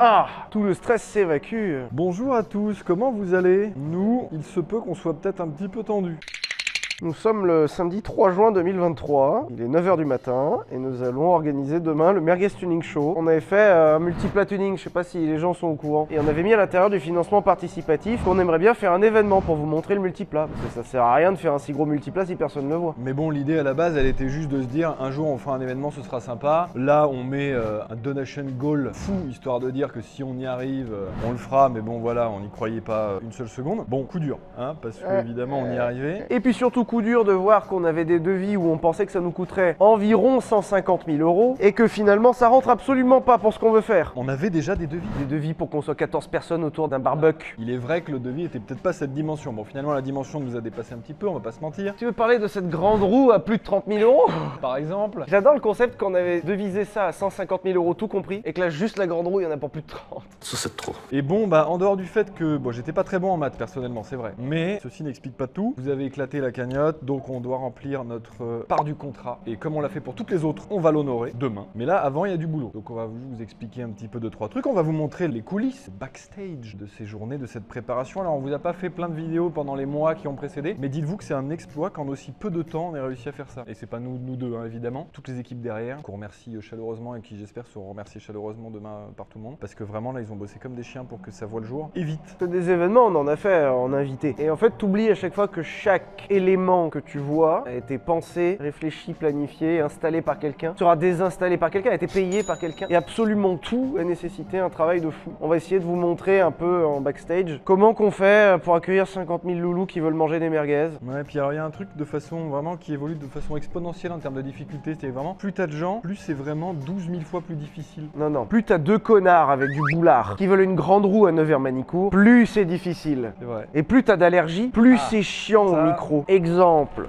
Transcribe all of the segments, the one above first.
Ah, tout le stress s'évacue. Bonjour à tous, comment vous allez? Nous, il se peut qu'on soit peut-être un petit peu tendus. Nous sommes le samedi 3 juin 2023, il est 9 h du matin et nous allons organiser demain le Merguez Tuning Show. On avait fait un multiplat tuning, je sais pas si les gens sont au courant, et on avait mis à l'intérieur du financement participatif qu'on aimerait bien faire un événement pour vous montrer le multiplat, parce que ça sert à rien de faire un si gros multiplat si personne ne le voit. Mais bon, l'idée à la base, elle était juste de se dire, un jour on fera un événement, ce sera sympa. Là, on met un donation goal fou, histoire de dire que si on y arrive, on le fera, mais bon voilà, on n'y croyait pas une seule seconde. Bon, coup dur, hein, parce que évidemment on y est arrivé. Et puis surtout coup dur de voir qu'on avait des devis où on pensait que ça nous coûterait environ 150 000 € et que finalement ça rentre absolument pas pour ce qu'on veut faire. On avait déjà des devis. Des devis pour qu'on soit 14 personnes autour d'un barbecue. Il est vrai que le devis était peut-être pas cette dimension. Bon, finalement la dimension nous a dépassé un petit peu, on va pas se mentir. Tu veux parler de cette grande roue à plus de 30 000 €? Par exemple. J'adore le concept qu'on avait devisé ça à 150 000 € tout compris et que là juste la grande roue il y en a pour plus de 30. Ça c'est trop. Et bon, bah en dehors du fait que, bon, j'étais pas très bon en maths personnellement, c'est vrai. Mais ceci n'explique pas tout. Vous avez éclaté la cagnotte, donc on doit remplir notre part du contrat. Et comme on l'a fait pour toutes les autres, on va l'honorer demain. Mais là, avant, il y a du boulot. Donc on va vous expliquer un petit peu 2-3 trucs. On va vous montrer les coulisses, backstage de ces journées, de cette préparation. Alors on vous a pas fait plein de vidéos pendant les mois qui ont précédé, mais dites-vous que c'est un exploit qu'en aussi peu de temps on ait réussi à faire ça. Et c'est pas nous deux, hein, évidemment. Toutes les équipes derrière, qu'on remercie chaleureusement et qui j'espère seront remerciées chaleureusement demain par tout le monde. Parce que vraiment là, ils ont bossé comme des chiens pour que ça voit le jour. Et vite. Des événements, on en a fait en invité. Et en fait, t'oublies à chaque fois que chaque élément que tu vois a été pensé, réfléchi, planifié, installé par quelqu'un, sera désinstallé par quelqu'un, a été payé par quelqu'un. Et absolument tout a nécessité un travail de fou. On va essayer de vous montrer un peu en backstage comment qu'on fait pour accueillir 50 000 loulous qui veulent manger des merguez. Ouais, puis alors il y a un truc de façon vraiment qui évolue de façon exponentielle en termes de difficulté. C'est vraiment plus t'as de gens, plus c'est vraiment 12 000 fois plus difficile. Non, plus t'as deux connards avec du boulard qui veulent une grande roue à 9 h Manicourt, plus c'est difficile. C'est vrai. Et plus t'as d'allergies, plus c'est chiant au micro. Exemple.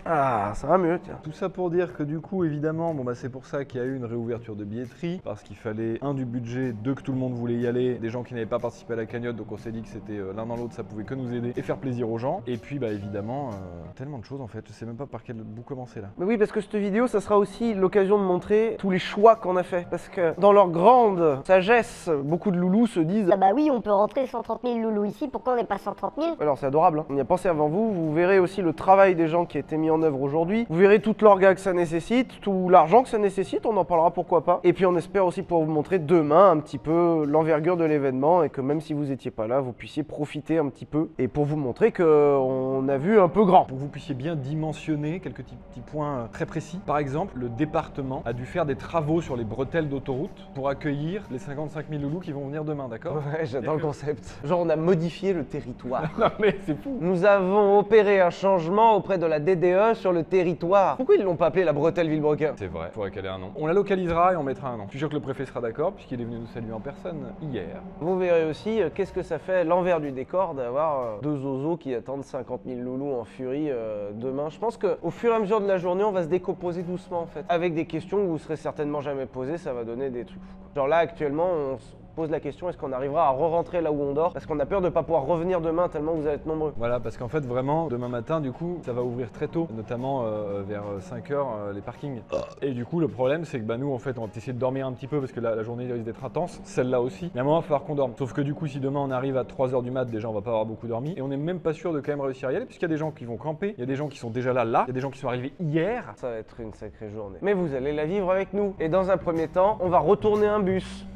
Ah, ça va mieux, tiens. Tout ça pour dire que du coup, évidemment, bon bah c'est pour ça qu'il y a eu une réouverture de billetterie, parce qu'il fallait, un, du budget, deux, que tout le monde voulait y aller, des gens qui n'avaient pas participé à la cagnotte, donc on s'est dit que c'était l'un dans l'autre, ça pouvait que nous aider et faire plaisir aux gens. Et puis bah évidemment, tellement de choses en fait, je sais même pas par quel bout commencer là. Mais oui, parce que cette vidéo, ça sera aussi l'occasion de montrer tous les choix qu'on a fait. Parce que dans leur grande sagesse, beaucoup de loulous se disent Ah bah oui, on peut rentrer 130 000 loulous ici, pourquoi on n'est pas 130 000? alors c'est adorable, hein. On y a pensé avant vous, vous verrez aussi le travail des gens qui a été mis en œuvre aujourd'hui. Vous verrez toute l'orga que ça nécessite, tout l'argent que ça nécessite, on en parlera pourquoi pas. Et puis on espère aussi pouvoir vous montrer demain un petit peu l'envergure de l'événement et que même si vous étiez pas là, vous puissiez profiter un petit peu et pour vous montrer qu'on a vu un peu grand. Pour que vous puissiez bien dimensionner quelques petits points très précis. Par exemple, le département a dû faire des travaux sur les bretelles d'autoroute pour accueillir les 55 000 loulous qui vont venir demain, d'accord? Ouais, j'adore le concept. Genre on a modifié le territoire. Non mais c'est fou. Nous avons opéré un changement auprès de la DDE sur le territoire. Pourquoi ils l'ont pas appelé la bretelle Villebrequin? C'est vrai, faudrait qu'elle ait un nom. On la localisera et on mettra un nom. Je suis sûr que le préfet sera d'accord puisqu'il est venu nous saluer en personne hier. Vous verrez aussi qu'est-ce que ça fait l'envers du décor d'avoir deux zozos qui attendent 50 000 loulous en furie demain. Je pense qu'au fur et à mesure de la journée, on va se décomposer doucement en fait. Avec des questions que vous serez certainement jamais posées, ça va donner des trucs fous. Genre là actuellement, on se pose la question, est-ce qu'on arrivera à re-rentrer là où on dort? Parce qu'on a peur de pas pouvoir revenir demain tellement vous allez être nombreux. Voilà, parce qu'en fait vraiment, demain matin du coup, ça va ouvrir très tôt, notamment vers 5 h les parkings. Et du coup, le problème c'est que bah, nous en fait, on va essayer de dormir un petit peu parce que la journée risque d'être intense, celle-là aussi. Mais à un moment, il va falloir qu'on dorme. Sauf que du coup, si demain on arrive à 3 h du mat, déjà on va pas avoir beaucoup dormi. Et on n'est même pas sûr de quand même réussir à y aller, puisqu'il y a des gens qui vont camper, il y a des gens qui sont déjà là, il y a des gens qui sont arrivés hier. Ça va être une sacrée journée. Mais vous allez la vivre avec nous. Et dans un premier temps, on va retourner un bus.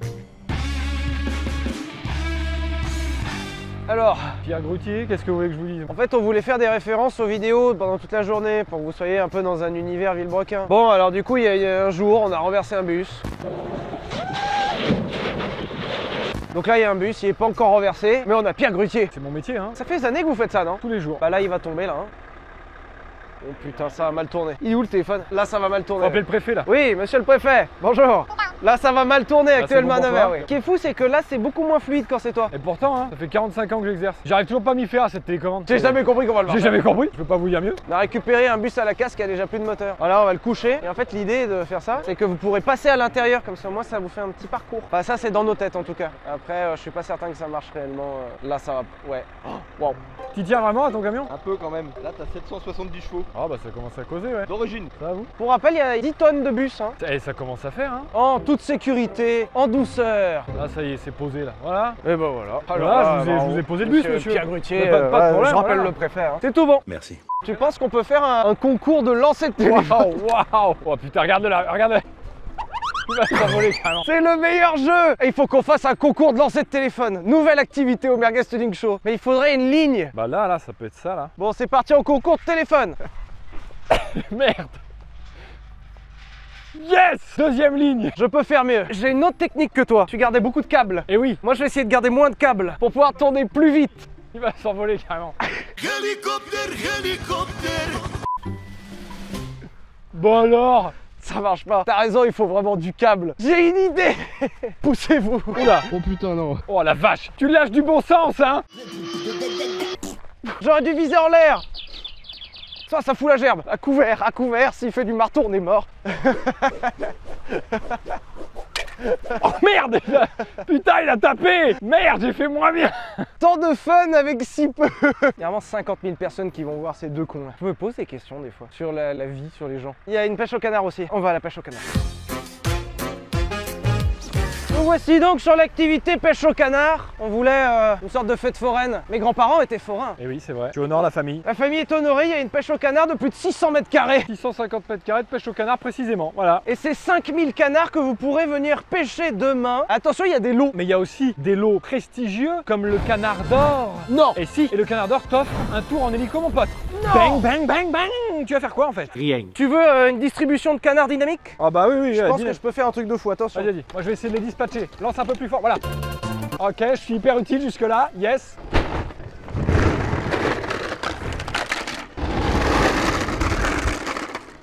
Alors, Pierre Groutier, qu'est-ce que vous voulez que je vous dise? en fait, on voulait faire des références aux vidéos pendant toute la journée pour que vous soyez un peu dans un univers Villebrequin. Bon, alors du coup, il y a un jour, on a renversé un bus. Donc là, il y a un bus, il n'est pas encore renversé, mais on a Pierre Grutier. C'est mon métier, hein. Ça fait des années que vous faites ça, non? Tous les jours. Bah là, il va tomber, là. Hein. Oh putain, ça va mal tourner. Il est où le téléphone? Là, ça va mal tourner. Faut appeler le préfet, là. Oui, monsieur le préfet, bonjour. Là, ça va mal tourner Là, actuel c'est bon pour manœuvre. toi Oui. Ce qui est fou, c'est que là, c'est beaucoup moins fluide quand c'est toi. Et pourtant, hein, ça fait 45 ans que j'exerce. J'arrive toujours pas à m'y faire à cette télécommande. J'ai jamais compris comment le J'ai faire. jamais compris, je peux pas vous dire mieux. On a récupéré un bus à la casse qui a déjà plus de moteur. Voilà, on va le coucher. Et en fait, l'idée de faire ça, c'est que vous pourrez passer à l'intérieur. Comme ça, moi, ça vous fait un petit parcours. Enfin, ça, c'est dans nos têtes en tout cas. Après, je suis pas certain que ça marche réellement. Là, ça va. Ouais. Oh, wow. Tu tiens vraiment à ton camion? Un peu quand même. Là, t'as 770 chevaux. Ah bah ça commence à causer, ouais. D'origine. Ça va vous? Pour rappel, il y a 10 tonnes de bus. Hein. Et ça commence à faire, hein. En toute sécurité, en douceur. Là, ça y est, c'est posé là. Voilà. Et ben voilà. Voilà, je vous ai posé le bus, monsieur. Pierre Grutier, Mais pas de problème, je rappelle voilà. le préfet. Hein. C'est tout bon. Merci. Tu penses qu'on peut faire un concours de lancer de téléphone? Waouh! Oh putain, regarde là, regarde là. Il va s'envoler carrément. C'est le meilleur jeu! Et il faut qu'on fasse un concours de lancer de téléphone. Nouvelle activité au Merguez Tuning Show. Mais il faudrait une ligne. Bah là, ça peut être ça là. Bon, c'est parti en concours de téléphone. Merde! Yes! Deuxième ligne! Je peux faire mieux. J'ai une autre technique que toi. Tu gardais beaucoup de câbles. Et oui, Moi, je vais essayer de garder moins de câbles pour pouvoir tourner plus vite. il va s'envoler carrément. Bon alors! Ça marche pas. T'as raison, il faut vraiment du câble. J'ai une idée. Poussez-vous. Oula! Oh putain, non. Oh la vache! Tu lâches du bon sens, hein! J'aurais dû viser en l'air. Ça fout la gerbe. À couvert, s'il fait du marteau, on est mort. Oh merde! Putain, il a tapé! Merde, j'ai fait moins bien! Tant de fun avec si peu. Il y a vraiment 50 000 personnes qui vont voir ces deux cons là. Je me pose des questions des fois sur la vie, sur les gens. Il y a une pêche au canard aussi. On va à la pêche au canard. Nous voici donc sur l'activité pêche au canard. On voulait une sorte de fête foraine. Mes grands-parents étaient forains. Et oui, c'est vrai. Tu honores la famille. La famille est honorée, il y a une pêche au canard de plus de 600 mètres carrés. 650 mètres carrés de pêche au canard précisément, voilà. Et c'est 5000 canards que vous pourrez venir pêcher demain. Attention, il y a des lots. Mais il y a aussi des lots prestigieux comme le canard d'or. Non. Et si, et le canard d'or t'offre un tour en hélico, mon pote. Non. Bang, bang, bang, bang. Tu vas faire quoi en fait? Rien. Tu veux une distribution de canards dynamique? Ah bah oui, Je pense que je peux faire un truc de fou, attention. Vas-y, moi je vais essayer de les dispatcher. Lance un peu plus fort, voilà. Ok, je suis hyper utile jusque là, yes.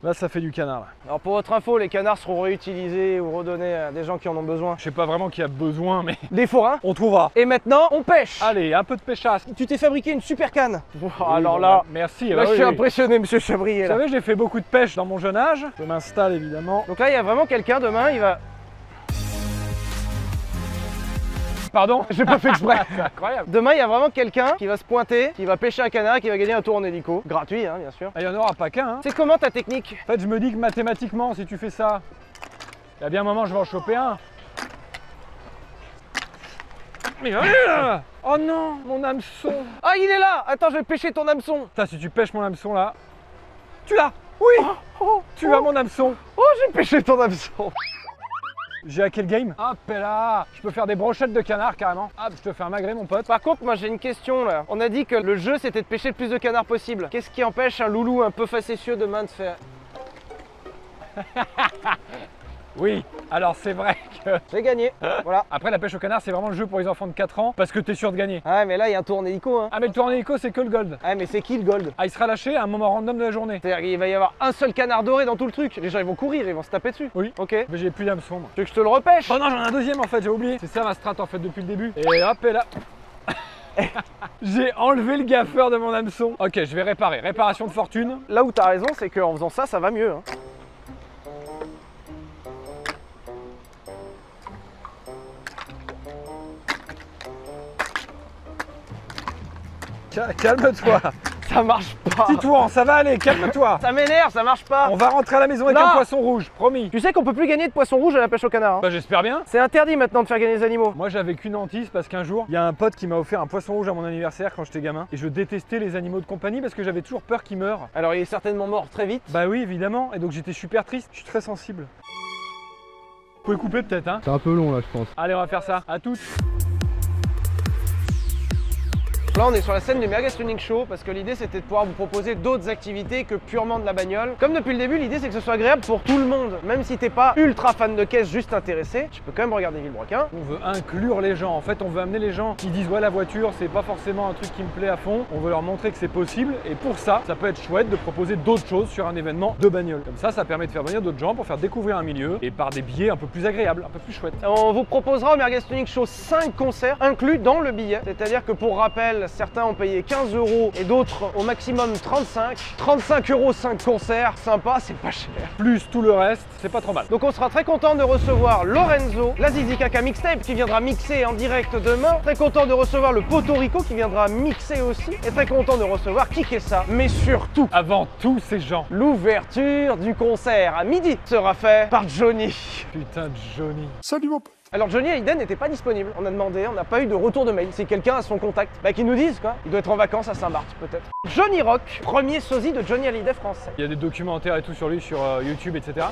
Là, ça fait du canard là. Alors pour votre info, les canards seront réutilisés ou redonnés à des gens qui en ont besoin. Je sais pas vraiment qui a besoin, mais Des forains. on trouvera. Et maintenant, on pêche. Allez, un peu de pêchasse. Tu t'es fabriqué une super canne. Oui, Alors bon, là, bah, merci. là bah je oui, suis oui. impressionné, monsieur Chabrier. Vous Là. savez, j'ai fait beaucoup de pêche dans mon jeune âge. Je m'installe évidemment. Donc là, il y a vraiment quelqu'un demain, il va... Pardon? J'ai pas fait exprès. C'est incroyable. Demain, il y a vraiment quelqu'un qui va se pointer, qui va pêcher un canard et qui va gagner un tour en hélico. Gratuit, hein, bien sûr. Il y en aura pas qu'un. Hein. C'est comment ta technique? En fait, je me dis que mathématiquement, si tu fais ça, il y a bien un moment, je vais en choper un. Mais allez là! Oh non, mon hameçon! Ah, il est là. Attends, je vais pêcher ton hameçon. Putain, si tu pêches mon hameçon là, tu l'as! Oui! Tu as mon hameçon! Oh, j'ai pêché ton hameçon. J'ai à quel game? Hop là! Je peux faire des brochettes de canard carrément. Hop, je te fais un magret, mon pote. Par contre, moi j'ai une question là. On a dit que le jeu c'était de pêcher le plus de canards possible. Qu'est-ce qui empêche un loulou un peu facétieux demain de faire... Oui, alors c'est vrai que. J'ai gagné. Voilà. Après, la pêche au canard, c'est vraiment le jeu pour les enfants de 4 ans parce que t'es sûr de gagner. Ah, mais là il y a un tour en hélico. Hein. Ah, mais le tour en hélico, c'est que le gold. Ah, mais c'est qui le gold? Ah, il sera lâché à un moment random de la journée. C'est-à-dire qu'il va y avoir un seul canard doré dans tout le truc. Les gens ils vont courir, ils vont se taper dessus. Oui. Ok. Mais j'ai plus d'hameçon, moi. Tu veux que je te le repêche? Oh non, j'en ai un deuxième en fait, j'ai oublié. C'est ça ma strat en fait depuis le début. Et hop, et là. J'ai enlevé le gaffeur de mon hameçon. Ok, je vais réparer. Réparation de fortune. Là où t'as raison, c'est qu'en faisant ça, ça va mieux. Hein. Calme-toi. Ça marche pas. Titouan, ça va aller, calme-toi. Ça m'énerve, ça marche pas. On va rentrer à la maison avec Non. un poisson rouge, promis. Tu sais qu'on peut plus gagner de poisson rouge à la pêche au canard. Hein. Bah j'espère bien. C'est interdit maintenant de faire gagner les animaux. Moi j'avais qu'une hantise parce qu'un jour, il y a un pote qui m'a offert un poisson rouge à mon anniversaire quand j'étais gamin. Et je détestais les animaux de compagnie parce que j'avais toujours peur qu'ils meurent. Alors il est certainement mort très vite. Bah oui, évidemment. Et donc j'étais super triste. Je suis très sensible. Vous pouvez couper peut-être, hein? C'est un peu long là, je pense. Allez, on va faire ça. À toutes. Là on est sur la scène du Merguez Tuning Show parce que l'idée c'était de pouvoir vous proposer d'autres activités que purement de la bagnole. Comme depuis le début, l'idée c'est que ce soit agréable pour tout le monde. Même si t'es pas ultra fan de caisse, juste intéressé, tu peux quand même regarder Villebrequin. On veut inclure les gens, en fait on veut amener les gens qui disent ouais la voiture c'est pas forcément un truc qui me plaît à fond, on veut leur montrer que c'est possible et pour ça, ça peut être chouette de proposer d'autres choses sur un événement de bagnole. Comme ça permet de faire venir d'autres gens pour faire découvrir un milieu et par des billets un peu plus agréables, un peu plus chouettes. On vous proposera au Merguez Tuning Show 5 concerts inclus dans le billet, c'est-à-dire que pour rappel, certains ont payé 15 € et d'autres au maximum 35. 35 € 5 concerts, sympa, c'est pas cher. Plus tout le reste, c'est pas trop mal. Donc on sera très content de recevoir Lorenzo, la Zizi Kaka Mixtape qui viendra mixer en direct demain. Très content de recevoir le Porto Rico qui viendra mixer aussi. Et très content de recevoir Kikessa. Mais surtout, Avant tous ces gens, l'ouverture du concert à midi sera fait par Johnny. putain de Johnny. Salut mon pote. Alors Johnny Hallyday n'était pas disponible, on a demandé, on n'a pas eu de retour de mail. Si quelqu'un a son contact, qui nous dise quoi. Il doit être en vacances à Saint-Barth peut-être. Johnny Rock, premier sosie de Johnny Hallyday français. Il y a des documentaires et tout sur lui sur YouTube, etc.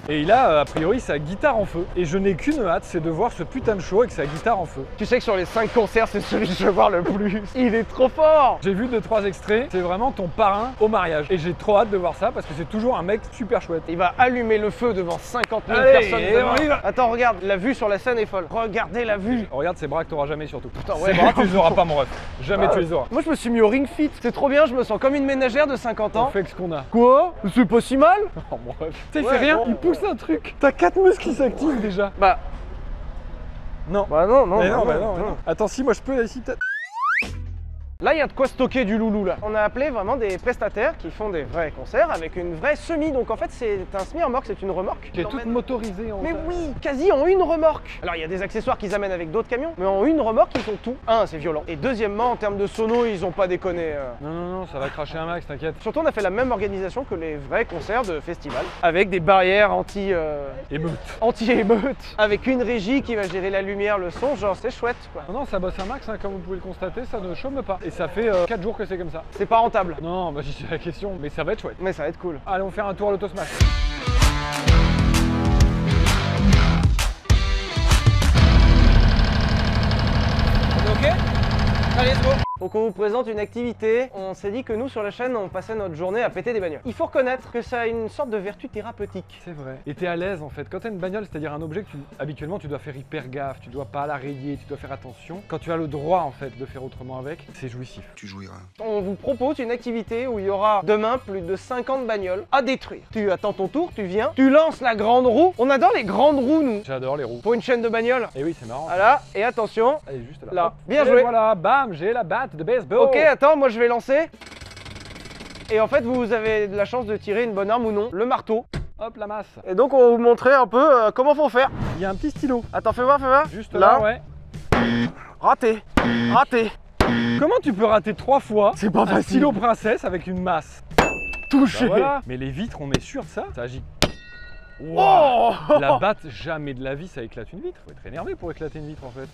Et il a a priori sa guitare en feu. Et je n'ai qu'une hâte, c'est de voir ce putain de show avec sa guitare en feu. Tu sais que sur les 5 concerts, c'est celui que je veux voir le plus. Il est trop fort. J'ai vu 2-3 extraits, c'est vraiment ton parrain au mariage. Et j'ai trop hâte de voir ça parce que c'est toujours un mec super chouette. Il va allumer le feu devant 50 000 Allez, personnes. et on y va. Attends, regarde, la vue sur la scène est folle. Regardez la vue. Regarde ces bras que t'auras jamais surtout. Putain, Ces bras, tu les auras pas mon ref. Jamais tu les auras. Moi, je me suis mis au Ring Fit. C'est trop bien, je me sens comme une ménagère de 50 On ans. fait ce qu'on a. Quoi? C'est pas si mal. Oh mon ref. Tu sais, il Ouais, fait rien, bon. il pousse un truc. T'as 4 muscles qui s'activent déjà. Bah Non. non, Mais non, mais non. Attends, si moi je peux, ici peut-être. Là, il y a de quoi stocker du loulou là. On a appelé vraiment des prestataires qui font des vrais concerts avec une vraie semi. Donc en fait, c'est un semi-remorque, c'est une remorque. Qui est toute motorisée en Mais fait. oui, quasi en une remorque. Alors il y a des accessoires qu'ils amènent avec d'autres camions, mais en une remorque, ils ont tout. Un, c'est violent. Et deuxièmement, en termes de sono, ils ont pas déconné. Non, ça va cracher un max, t'inquiète. Surtout, on a fait la même organisation que les vrais concerts de festival, avec des barrières Émeute. anti-émeute, avec une régie qui va gérer la lumière, le son, genre c'est chouette quoi. Non, ça bosse un max, hein, comme vous pouvez le constater, ça ne chôme pas. Et ça fait 4 jours que c'est comme ça. C'est pas rentable, Non, bah c'est la question, mais ça va être chouette. mais ça va être cool. Allez, on va faire un tour à l'autosmash. On est ok? Allez, let's go. Donc on vous présente une activité, on s'est dit que nous sur la chaîne on passait notre journée à péter des bagnoles. Il faut reconnaître que ça a une sorte de vertu thérapeutique. C'est vrai. Et t'es à l'aise en fait. Quand t'as une bagnole, c'est-à-dire un objet que habituellement tu dois faire hyper gaffe, tu dois pas la rayer, tu dois faire attention. Quand tu as le droit en fait de faire autrement avec, c'est jouissif. Tu jouiras. On vous propose une activité où il y aura demain plus de 50 bagnoles à détruire. Tu attends ton tour, tu viens, tu lances la grande roue. On adore les grandes roues nous. J'adore les roues. Pour une chaîne de bagnoles. Et oui, c'est marrant. Voilà, et attention. Elle est juste là. Là. Hop. Bien Et joué. Voilà, bam, j'ai la batte de baseball. Ok, attends, moi je vais lancer. Et en fait, vous avez de la chance de tirer une bonne arme ou non, le marteau. Hop, la masse. Et donc, on va vous montrer un peu comment faut faire. Il y a un petit stylo. Attends, fais voir, fais voir. Juste là, ouais. Raté. Raté. Comment tu peux rater 3 fois C'est pas un facile. stylo princesse avec une masse? Touché. Bah voilà. Mais les vitres, on est sûr de ça? Ça agit. Wow. Oh La batte, jamais de la vie, ça éclate une vitre. Faut être énervé pour éclater une vitre en fait.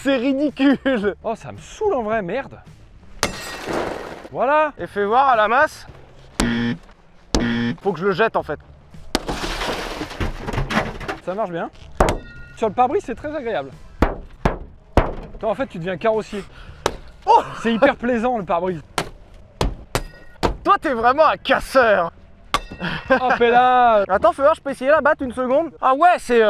C'est ridicule. Oh, ça me saoule en vrai, merde. Voilà. Et fais voir à la masse. Faut que je le jette en fait. Ça marche bien. Sur le pare-brise, c'est très agréable. Toi, en fait, tu deviens carrossier. Oh, C'est hyper plaisant le pare-brise. toi, t'es vraiment un casseur. Hop et là. Attends, fais voir, je peux essayer la batte une seconde. Ah ouais, c'est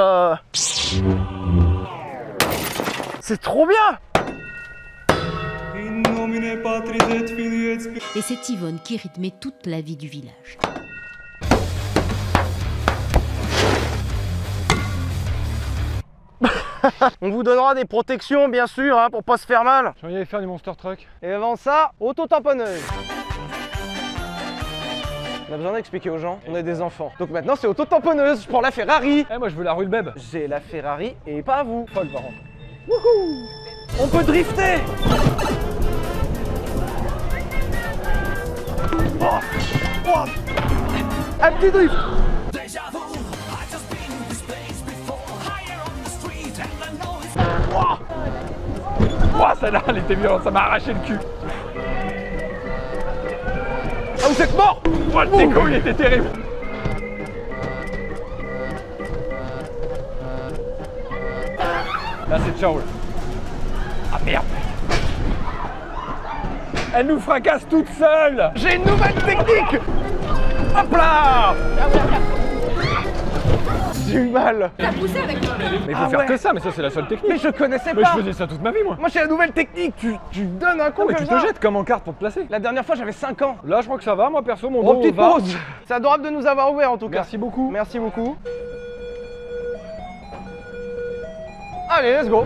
c'est trop bien. Et c'est Yvonne qui rythmait toute la vie du village. On vous donnera des protections, bien sûr, hein, pour pas se faire mal. J'ai envie d'aller faire du monster truck. Et avant ça, auto-tamponneuse. On a besoin d'expliquer aux gens, on est des enfants. Donc maintenant, c'est auto-tamponneuse. Je prends la Ferrari. Eh, moi, je veux la Rulbeb. J'ai la Ferrari et pas vous. Folle, par contre. Wouhou! On peut drifter! Oh! Oh! Un petit drift! Oh! Ouah, celle-là, elle était violente, ça m'a arraché le cul. Ah, vous êtes mort! Oh, le déco, il était terrible. Là, c'est ciao. Là. Ah merde. Elle nous fracasse toute seule. J'ai une nouvelle technique. Hop là. J'ai eu mal. Mais il faut faire que ça, mais ça c'est la seule technique. Mais je connaissais Mais pas. je faisais ça toute ma vie moi. Moi j'ai la nouvelle technique. Tu donnes un coup Non, mais comme tu te ça. jettes comme en carte pour te placer. La dernière fois j'avais 5 ans. Là je crois que ça va, moi perso mon Oh, dos petite va. pause. C'est adorable de nous avoir ouvert en tout cas. Merci beaucoup. Merci beaucoup. Allez, let's go.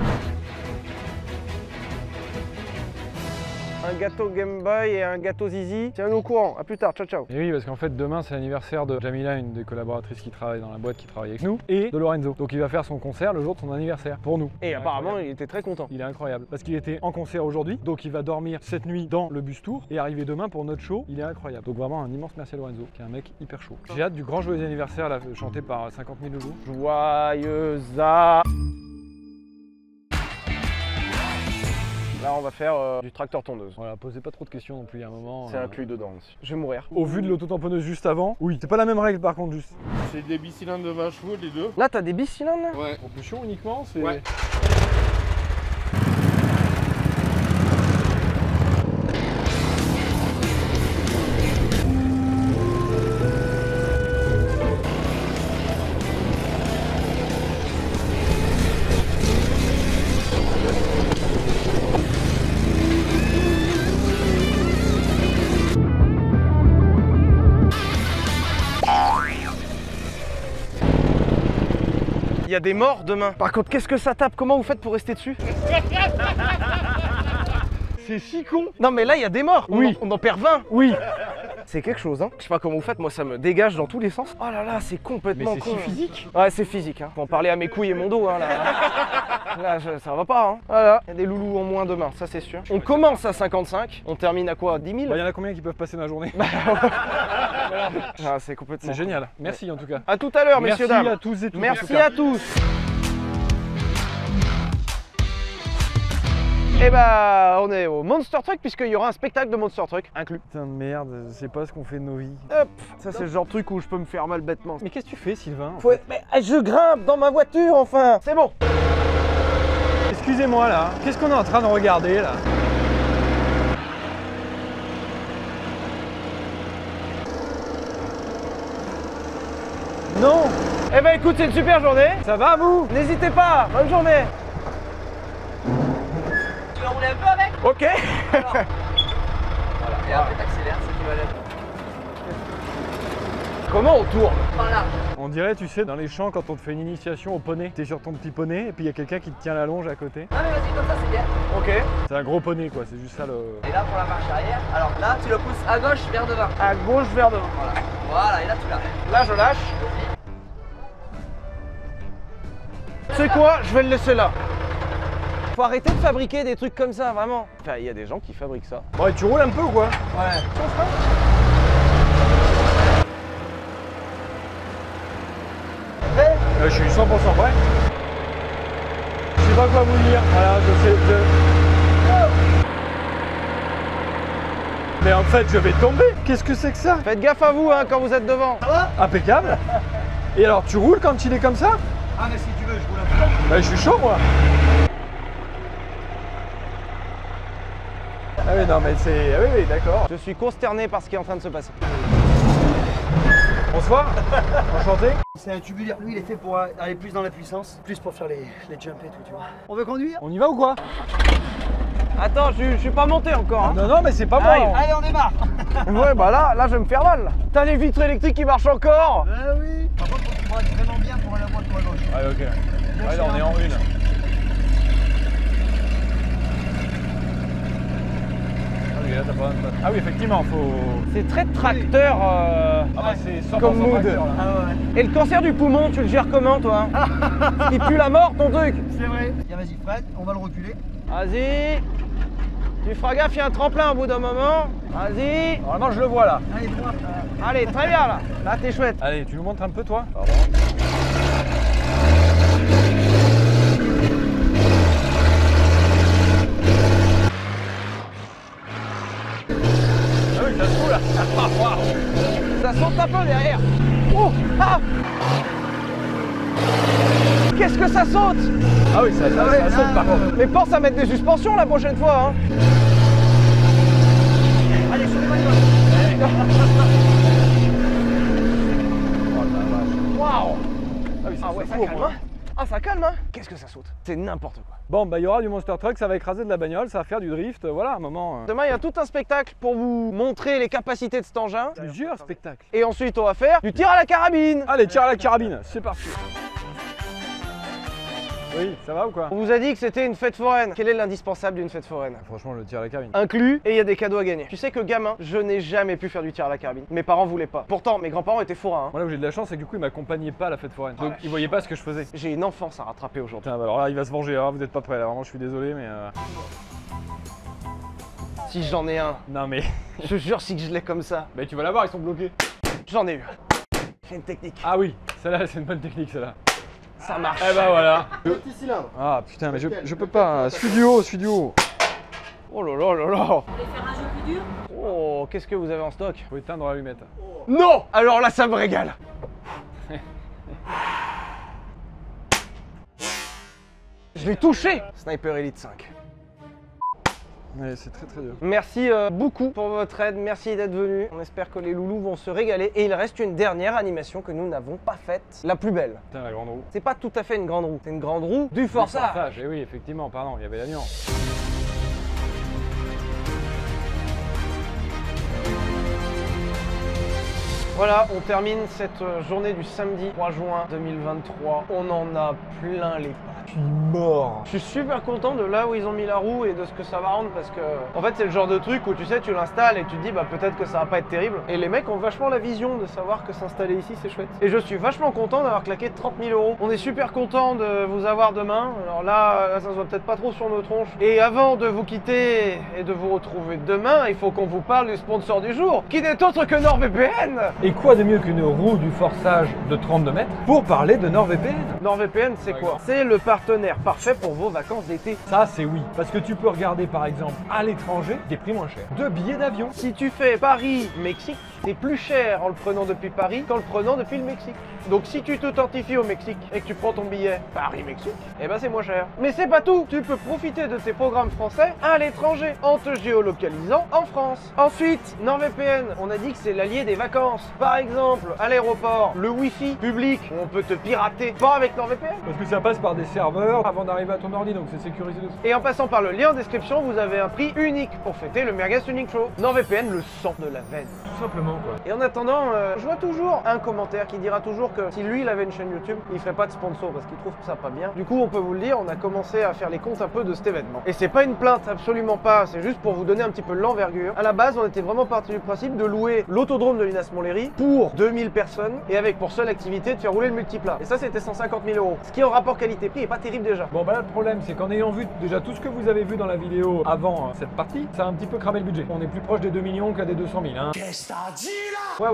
Un gâteau Game Boy et un gâteau Zizi. Tiens-nous au courant. À plus tard. Ciao, ciao. Et oui, parce qu'en fait demain c'est l'anniversaire de Jamila, une des collaboratrices qui travaille dans la boîte qui travaille avec nous, et de Lorenzo. Donc il va faire son concert le jour de son anniversaire pour nous. Et Il est apparemment, incroyable. il était très content. Il est incroyable parce qu'il était en concert aujourd'hui, donc il va dormir cette nuit dans le bus tour et arriver demain pour notre show. Il est incroyable. Donc vraiment un immense merci à Lorenzo, qui est un mec hyper chaud. J'ai hâte du grand joyeux anniversaire là, chanté par 50 000 loulous. Joyeux à... Là, on va faire du tracteur tondeuse. Voilà, posez pas trop de questions non plus, il y a un moment. C'est inclus dedans aussi. Je vais mourir. Au vu de l'auto-tamponneuse juste avant, oui, c'est pas la même règle par contre, juste. C'est des bicylindres de 20 chevaux, les deux. Là, t'as des bicylindres là? Ouais. Propulsion uniquement, c'est. Ouais. Il y a des morts demain. Par contre, qu'est-ce que ça tape? Comment vous faites pour rester dessus? C'est si con. Non mais là, il y a des morts. Oui. On en perd 20. Oui. C'est quelque chose, hein. Je sais pas comment vous faites, moi ça me dégage dans tous les sens. Oh là là, c'est Mais complètement c'est con. si physique. Ouais, c'est physique, hein. Faut en parler à mes couilles et mon dos, hein, là. Là, ça va pas, hein. Voilà, il y a des loulous en moins demain, ça c'est sûr. On commence à 55, on termine à quoi? 10 000? Bah, y en a combien qui peuvent passer dans la journée? Ah, c'est complètement C'est génial. Merci en tout cas. À tout à l'heure, messieurs, Merci dames. à tous et toutes. en tout Merci cas. à tous. Et bah, on est au Monster Truck puisqu'il y aura un spectacle de Monster Truck inclus. Putain de merde, je sais pas ce qu'on fait de nos vies. Hop, ça c'est le genre de truc où je peux me faire mal bêtement. Mais qu'est-ce que tu fais, Sylvain? Mais je grimpe dans ma voiture enfin. C'est bon. Excusez-moi là, qu'est-ce qu'on est en train de regarder là? Non! Eh ben écoute, c'est une super journée. Ça va vous? N'hésitez pas. Bonne journée. Tu vas rouler un peu avec? Ok. Voilà. Et après t'accélères, c'est qui va l'être. Comment on tourne? Par large. On dirait, tu sais, dans les champs quand on te fait une initiation au poney. T'es sur ton petit poney et puis il y a quelqu'un qui te tient la longe à côté. Ah mais vas-y, comme ça c'est bien. Ok. C'est un gros poney quoi, c'est juste ça le... Et là pour la marche arrière, alors là tu le pousses à gauche vers devant. À gauche vers devant. Voilà. Voilà, et là tu l'arrêtes. Là je lâche. Tu sais quoi? Je vais le laisser là. Faut arrêter de fabriquer des trucs comme ça, vraiment. Enfin, il y a des gens qui fabriquent ça. Bon, et tu roules un peu ou quoi? Ouais. Je suis 100% prêt. Je sais pas quoi vous dire. Voilà, je sais. Mais en fait, je vais tomber. Qu'est-ce que c'est que ça? Faites gaffe à vous hein, quand vous êtes devant. Impeccable. Et alors, tu roules quand il est comme ça? Ah, mais si tu veux, je roule un peu. Bah, je suis chaud moi. Ah oui, non, mais c'est... Ah oui, oui, d'accord. Je suis consterné par ce qui est en train de se passer. Bonsoir. Enchanté. C'est un tubulaire, lui il est fait pour aller plus dans la puissance, plus pour faire les jumps et tout, tu vois. On veut conduire? On y va ou quoi? Attends, je suis pas monté encore. Hein. Non, non, mais c'est pas moi. Aïe. Allez, on démarre. Ouais, bah là, je vais me faire mal. T'as les vitres électriques qui marchent encore. Ah oui. Par contre, faut que tu braques vraiment bien pour aller à droite ou à gauche. Ah, ok. Ouais, là, on est en une. Ah oui, effectivement, faut... C'est très tracteur. Ah bah c'est 100% Comme mood. tracteur, là. Ah ouais, Et le cancer du poumon, tu le gères comment toi? Il pue la mort ton truc. c'est vrai. Tiens, vas-y, Fred, on va le reculer. Vas-y. Tu feras gaffe, il y a un tremplin au bout d'un moment. Vas-y. Normalement, je le vois là. Allez, droite. Allez, très bien là. Là, t'es chouette. Allez, tu nous montres un peu toi? Ah oui, ça se fout là. Ça saute un peu derrière. Oh, ah. Qu'est-ce que ça saute? Ah oui, ça saute par contre. Mais pense à mettre des suspensions la prochaine fois, hein. Allez, sur les manivelles. Waouh! Ah oui, Ah ouais, ça court, calme, moi. hein. Ah, ça calme, hein. Qu'est-ce que ça saute? C'est n'importe quoi. Bon, bah il y aura du Monster Truck, ça va écraser de la bagnole, ça va faire du drift, voilà un moment. Demain, il y a tout un spectacle pour vous montrer les capacités de cet engin. Plusieurs spectacles. Et ensuite, on va faire du tir à la carabine. Allez, tire à la carabine, c'est parti. Oui, ça va ou quoi? On vous a dit que c'était une fête foraine. Quel est l'indispensable d'une fête foraine? Franchement, le tir à la carabine. Inclus, et il y a des cadeaux à gagner. Tu sais que gamin, je n'ai jamais pu faire du tir à la carabine. Mes parents voulaient pas. Pourtant, mes grands-parents étaient forains, hein. Moi là où j'ai de la chance, c'est que du coup, ils m'accompagnaient pas à la fête foraine. Donc, ils voyaient pas ce que je faisais. J'ai une enfance à rattraper aujourd'hui. Putain, bah alors là, il va se venger, hein, vous êtes pas prêts là, vraiment, je suis désolé, mais. Si j'en ai un, Non, mais. je te jure, si que je l'ai comme ça, Bah, tu vas l'avoir, ils sont bloqués. j'en ai eu. J'ai une technique. Ah oui, celle-là, c'est une bonne technique, celle-là. Ça marche. Eh bah voilà. Petit cylindre. Ah putain, mais je peux pas. Studio. Oh là là là là. Vous voulez faire un jeu plus dur? Oh, qu'est-ce que vous avez en stock? Faut éteindre l'allumette. Non! Alors là, ça me régale. Je l'ai touché. Sniper Elite 5. Ouais, c'est très très dur. Merci beaucoup pour votre aide, merci d'être venu. On espère que les loulous vont se régaler. Et il reste une dernière animation que nous n'avons pas faite, la plus belle. Putain, la grande roue. C'est pas tout à fait une grande roue, c'est une grande roue du forçage. Et oui, effectivement, pardon, il y avait la nuance. Voilà, on termine cette journée du samedi 3 juin 2023. On en a plein les pattes. Je suis mort. Je suis super content de là où ils ont mis la roue et de ce que ça va rendre parce que en fait c'est le genre de truc où tu sais tu l'installes et tu te dis bah peut-être que ça va pas être terrible. Et les mecs ont vachement la vision de savoir que s'installer ici c'est chouette. Et je suis vachement content d'avoir claqué 30 000 €. On est super content de vous avoir demain. Alors là ça se voit peut-être pas trop sur nos tronches. Et avant de vous quitter et de vous retrouver demain, il faut qu'on vous parle du sponsor du jour qui n'est autre que NordVPN. Et quoi de mieux qu'une roue du forçage de 32 mètres pour parler de NordVPN? NordVPN c'est quoi? C'est le partenaire parfait pour vos vacances d'été. Ça c'est oui, parce que tu peux regarder par exemple à l'étranger des prix moins chers de billets d'avion. Si tu fais Paris-Mexique, c'est plus cher en le prenant depuis Paris qu'en le prenant depuis le Mexique. Donc si tu t'authentifies au Mexique et que tu prends ton billet Paris-Mexique, eh ben c'est moins cher. Mais c'est pas tout, tu peux profiter de tes programmes français à l'étranger en te géolocalisant en France. Ensuite, NordVPN, on a dit que c'est l'allié des vacances. Par exemple, à l'aéroport, le Wi-Fi public où on peut te pirater, pas avec NordVPN. Parce que ça passe par des serveurs avant d'arriver à ton ordi, donc c'est sécurisé dessus. Et en passant par le lien en description, vous avez un prix unique pour fêter le Merguez Tuning Show. NordVPN, le sang de la veine. Tout simplement quoi. Et en attendant, je vois toujours un commentaire qui dira toujours que si lui il avait une chaîne YouTube, il ferait pas de sponsor parce qu'il trouve ça pas bien. Du coup, on peut vous le dire, on a commencé à faire les comptes un peu de cet événement. Et c'est pas une plainte, absolument pas, c'est juste pour vous donner un petit peu l'envergure. À la base, on était vraiment parti du principe de louer l'autodrome de Linas Montlhéry pour 2000 personnes et avec pour seule activité de faire rouler le multiplat. Et ça, c'était 150 000 €. Ce qui en rapport qualité-prix est pas terrible déjà. Bon bah là le problème c'est qu'en ayant vu déjà tout ce que vous avez vu dans la vidéo avant cette partie, ça a un petit peu cramé le budget. On est plus proche des 2 millions qu'à des 200 000 hein. Qu'est-ce que t'as dit là?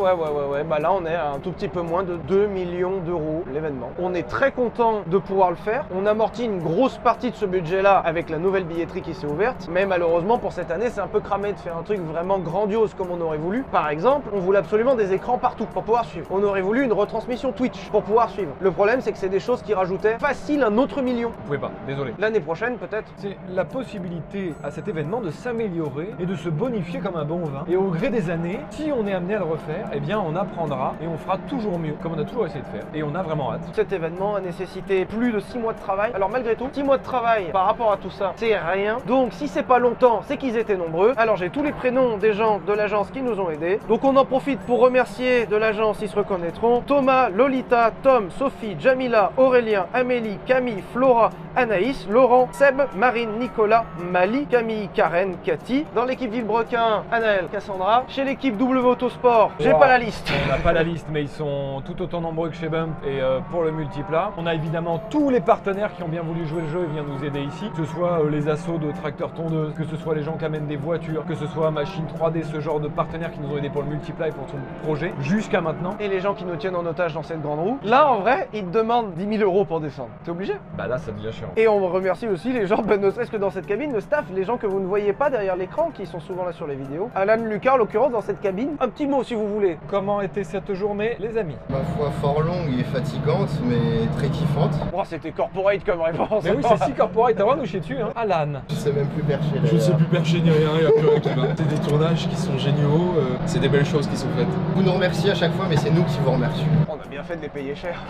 Ouais, bah là on est à un tout petit peu moins de 2 millions d'euros l'événement. On est très content de pouvoir le faire. On amortit une grosse partie de ce budget-là avec la nouvelle billetterie qui s'est ouverte. Mais malheureusement pour cette année, c'est un peu cramé de faire un truc vraiment grandiose comme on aurait voulu. Par exemple, on voulait absolument des écrans partout pour pouvoir suivre. On aurait voulu une retransmission Twitch pour pouvoir suivre. Le problème c'est que c'est des choses qui rajoutaient facile un autre million. Vous pouvez pas, désolé. L'année prochaine peut-être. C'est la possibilité à cet événement de s'améliorer et de se bonifier comme un bon vin. Et au gré des années, si on est amené à le refaire, eh bien on apprendra et on fera toujours mieux, comme on a toujours essayé de faire. Et on a vraiment hâte. Cet événement a nécessité plus de 6 mois de travail. Alors malgré tout, 6 mois de travail par rapport à tout ça, c'est rien. Donc si c'est pas longtemps, c'est qu'ils étaient nombreux. Alors j'ai tous les prénoms des gens de l'agence qui nous ont aidés. Donc on en profite pour remercier de l'agence, ils se reconnaîtront. Thomas, Lolita, Tom, Sophie, Jamila, Aurélien, Amélie, Camille, Flora, Anaïs, Laurent, Seb, Marine, Nicolas, Mali, Camille, Karen, Cathy. Dans l'équipe Villebrequin, Anaël, Cassandra. Chez l'équipe W Autosport, j'ai pas la liste. On n'a pas la liste, mais ils sont tout autant nombreux que chez Bump. Et pour le multiplat, on a évidemment tous les partenaires qui ont bien voulu jouer le jeu et viennent nous aider ici. Que ce soit les assos de tracteurs tondeuses, que ce soit les gens qui amènent des voitures, que ce soit Machine 3D, ce genre de partenaires qui nous ont aidés pour le multiplat et pour son projet jusqu'à maintenant. Et les gens qui nous tiennent en otage dans cette grande roue. Là, en vrai, ils te demandent 10 000 € pour descendre. T'es obligé? Bah là, ça devient chiant. Et on remercie aussi les gens, ne serait-ce que dans cette cabine, le staff, les gens que vous ne voyez pas derrière l'écran, qui sont souvent là sur les vidéos. Alan, Lucas, en l'occurrence, dans cette cabine. Un petit mot si vous voulez. Comment était cette journée, les amis? Ma foi fort longue et fatigante, mais très kiffante. Oh, c'était corporate comme réponse. Mais oui, c'est si corporate, t'as vraiment nous chier dessus, hein. Alan. Je sais même plus percher. Je ne sais plus percher ni rien, il n'y a plus rien qui va. C'est des tournages qui sont géniaux, c'est des belles choses qui sont faites. Vous nous remerciez à chaque fois, mais c'est nous qui vous remercions. On a bien fait de les payer cher.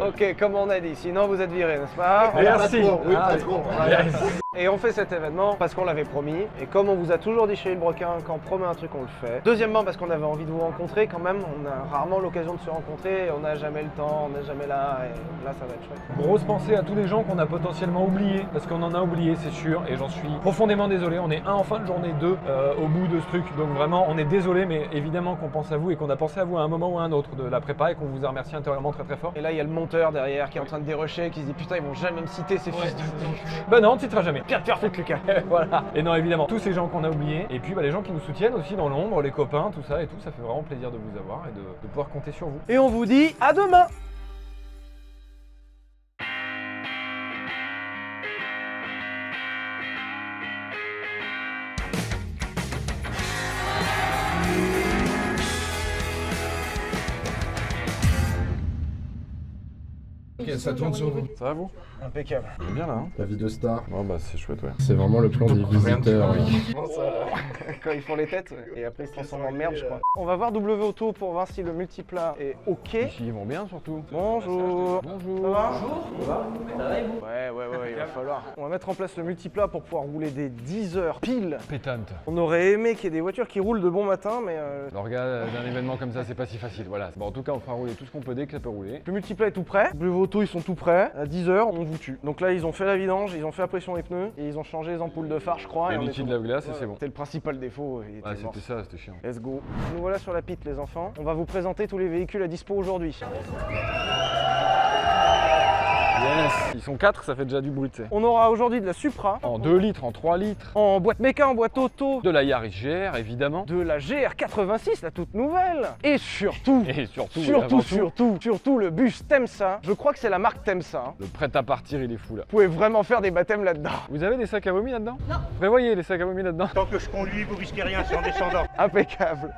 Ok, comme on a dit, sinon vous êtes virés, n'est-ce pas? Merci. Oui, pas trop. Et on fait cet événement parce qu'on l'avait promis. Et comme on vous a toujours dit chez le Broquin, quand on promet un truc, on le fait. Deuxièmement, parce qu'on avait envie de vous rencontrer quand même. On a rarement l'occasion de se rencontrer. On n'a jamais le temps, on n'est jamais là. Et là, ça va être chouette. Grosse pensée à tous les gens qu'on a potentiellement oubliés, parce qu'on en a oublié, c'est sûr, et j'en suis profondément désolé. On est en fin de journée 2 au bout de ce truc, donc vraiment, on est désolé, mais évidemment qu'on pense à vous et qu'on a pensé à vous à un moment ou à un autre de la prépa et qu'on vous a remercié intérieurement très très fort. Et là, il y a le monteur derrière qui est en train de dérocher, qui se dit putain, ils vont jamais me citer ces fils de. Bah non, on ne citera jamais. Pierre Perfect, Lucas. Voilà. Et non, évidemment, tous ces gens qu'on a oubliés, et puis bah, les gens qui nous soutiennent aussi dans l'ombre, les copains, tout ça et tout, ça fait vraiment plaisir de vous avoir et de pouvoir compter sur vous. Et on vous dit à demain. Ok, ça tourne sur vous. Ça va vous? Impeccable. On est bien là, hein? La vie de star. Oh bah c'est chouette, ouais. C'est vraiment le plan des visiteurs. Quand ils font les têtes, et après ils se transforment en merde, je crois. On va voir W Auto pour voir si le multiplat est OK. Ici, ils vont bien surtout. Bonjour. Bonjour. Ça va? Ça va et vous? Ouais, il va falloir. On va mettre en place le multiplat pour pouvoir rouler des 10 heures pile. Pétante. On aurait aimé qu'il y ait des voitures qui roulent de bon matin, mais L'orga d'un événement comme ça, c'est pas si facile. Voilà. Bon, en tout cas, on fera rouler tout ce qu'on peut dès que ça peut rouler. le multiplat est tout prêt. W Auto, ils sont tout prêts. À 10 heures, on vous tue. Donc là, ils ont fait la vidange, ils ont fait la pression des pneus et ils ont changé les ampoules de phare, je crois. Et on est liquide tout lave-glace, et bon. c'est bon. C'était le principal défaut. Il était Ah, mort. c'était ça, c'était chiant. Let's go. Nous voilà sur la piste, les enfants. On va vous présenter tous les véhicules à dispo aujourd'hui. Yes. Ils sont 4, ça fait déjà du bruit, tu sais. On aura aujourd'hui de la Supra, En 2 litres, en 3 litres. en boîte méca, en boîte auto, De la Yaris GR, évidemment. de la GR86, la toute nouvelle, et surtout, Et surtout, et avant surtout le bus Temsa. Je crois que c'est la marque Temsa. Hein. le prêt à partir, il est fou là. Vous pouvez vraiment faire des baptêmes là-dedans. Vous avez des sacs à vomi là-dedans? Non. Prévoyez les sacs à vomi là-dedans. Tant que je conduis, vous risquez rien, c'est en descendant. Impeccable.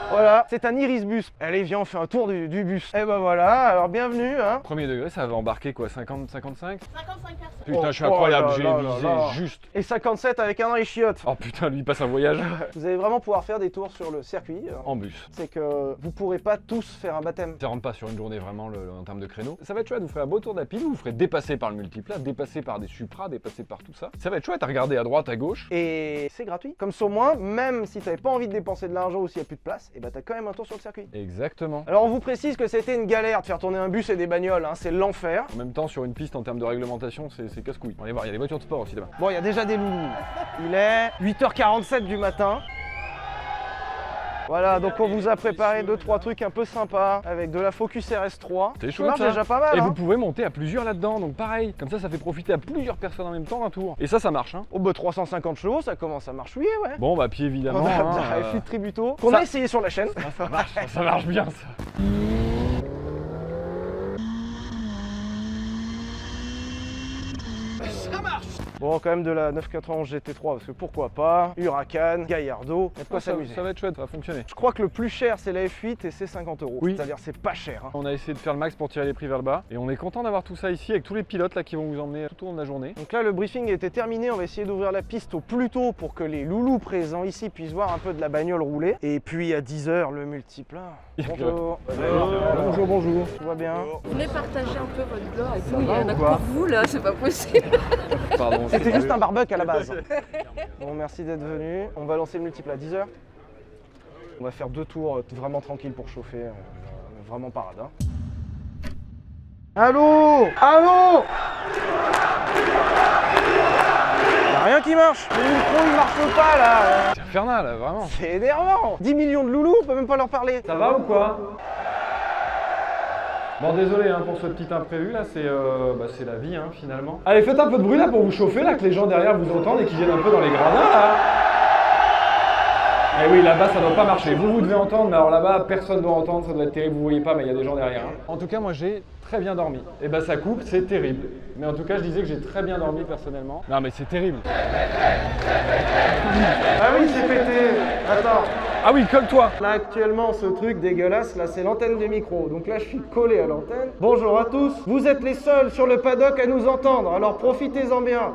Voilà, c'est un Iris bus. Allez, viens, on fait un tour du bus. Et ben voilà, alors bienvenue. Hein. Premier degré, ça va embarquer quoi? 50, 55? 55 personnes. Putain, je suis Oh incroyable, là j'ai là visé là là. juste. Et 57 avec un dans les chiottes. Oh putain, lui il passe un voyage Vous allez vraiment pouvoir faire des tours sur le circuit. en bus. C'est que vous pourrez pas tous faire un baptême. Ça rentre pas sur une journée vraiment en termes de créneau. Ça va être chouette, vous ferez un beau tour d'Apil, vous ferez dépasser par le multiplat, dépasser par des Supra, dépasser par tout ça. Ça va être chouette à regarder à droite, à gauche. Et c'est gratuit. Comme ça au moins, même si t'avais pas envie de dépenser de l'argent ou s'il y a plus de place, et bah t'as quand même un tour sur le circuit. Exactement. Alors on vous précise que c'était une galère de faire tourner un bus et des bagnoles, hein, c'est l'enfer. En même temps, sur une piste en termes de réglementation, c'est casse-couille. On va aller voir, il y a des voitures de sport aussi là-bas. Bon, il y a déjà des loulous. Il est 8h47 du matin. Voilà, donc on vous a préparé 2-3 trucs un peu sympas avec de la Focus RS3. C'est Ça chouette marche ça. déjà pas mal. Et hein. vous pouvez monter à plusieurs là-dedans, donc pareil. Comme ça fait profiter à plusieurs personnes en même temps d'un tour. Et ça marche, hein. Oh bah 350 chevaux, ça commence à marchouiller, ouais. Bon, bah, puis évidemment. On a hein, un F8 Tributo qu'on ça- a essayé sur la chaîne. ça marche bien ça. Bon, quand même de la 991 GT3, parce que pourquoi pas. Huracan, Gallardo, il y a de quoi s'amuser. Ça va être chouette, ça va fonctionner. Je crois que le plus cher c'est la F8 et c'est 50 €. Oui. C'est-à-dire c'est pas cher. Hein. On a essayé de faire le max pour tirer les prix vers le bas. Et on est content d'avoir tout ça ici avec tous les pilotes là qui vont vous emmener tout au long de la journée. Donc là le briefing était terminé, on va essayer d'ouvrir la piste au plus tôt pour que les loulous présents ici puissent voir un peu de la bagnole rouler. Et puis à 10 h le multiplat. Bonjour. Bonjour. Tout va bien? Vous venez partager un peu votre gloire et tout, il y va en ou a quoi pour vous là, c'est pas possible. Pardon. C'était juste un barbecue à la base. Bon, merci d'être venu. On va lancer le multiple à 10 h. On va faire 2 tours vraiment tranquilles pour chauffer. Vraiment parade. Hein. Allô? Allô? Y'a rien qui marche. Le micro il marche pas là. C'est infernal, là, vraiment. C'est énervant. 10 millions de loulous, on peut même pas leur parler. Ça va ou quoi? Bon, désolé hein, pour ce petit imprévu là, c'est la vie hein, finalement. Allez, faites un peu de bruit là pour vous chauffer là, que les gens derrière vous entendent et qu'ils viennent un peu dans les gradins là. Eh oui, là-bas, ça doit pas marcher. Vous devez entendre, mais alors là-bas, personne doit entendre, ça doit être terrible. Vous voyez pas, mais il y a des gens derrière. Hein. En tout cas, moi, j'ai très bien dormi. Et bah, ça coupe, c'est terrible. Mais en tout cas, je disais que j'ai très bien dormi personnellement. Non, mais c'est terrible. Ah oui, c'est pété. Attends. Ah oui, colle-toi. Là, actuellement, ce truc dégueulasse, là, c'est l'antenne du micro. Donc là, je suis collé à l'antenne. Bonjour à tous. Vous êtes les seuls sur le paddock à nous entendre, alors profitez-en bien.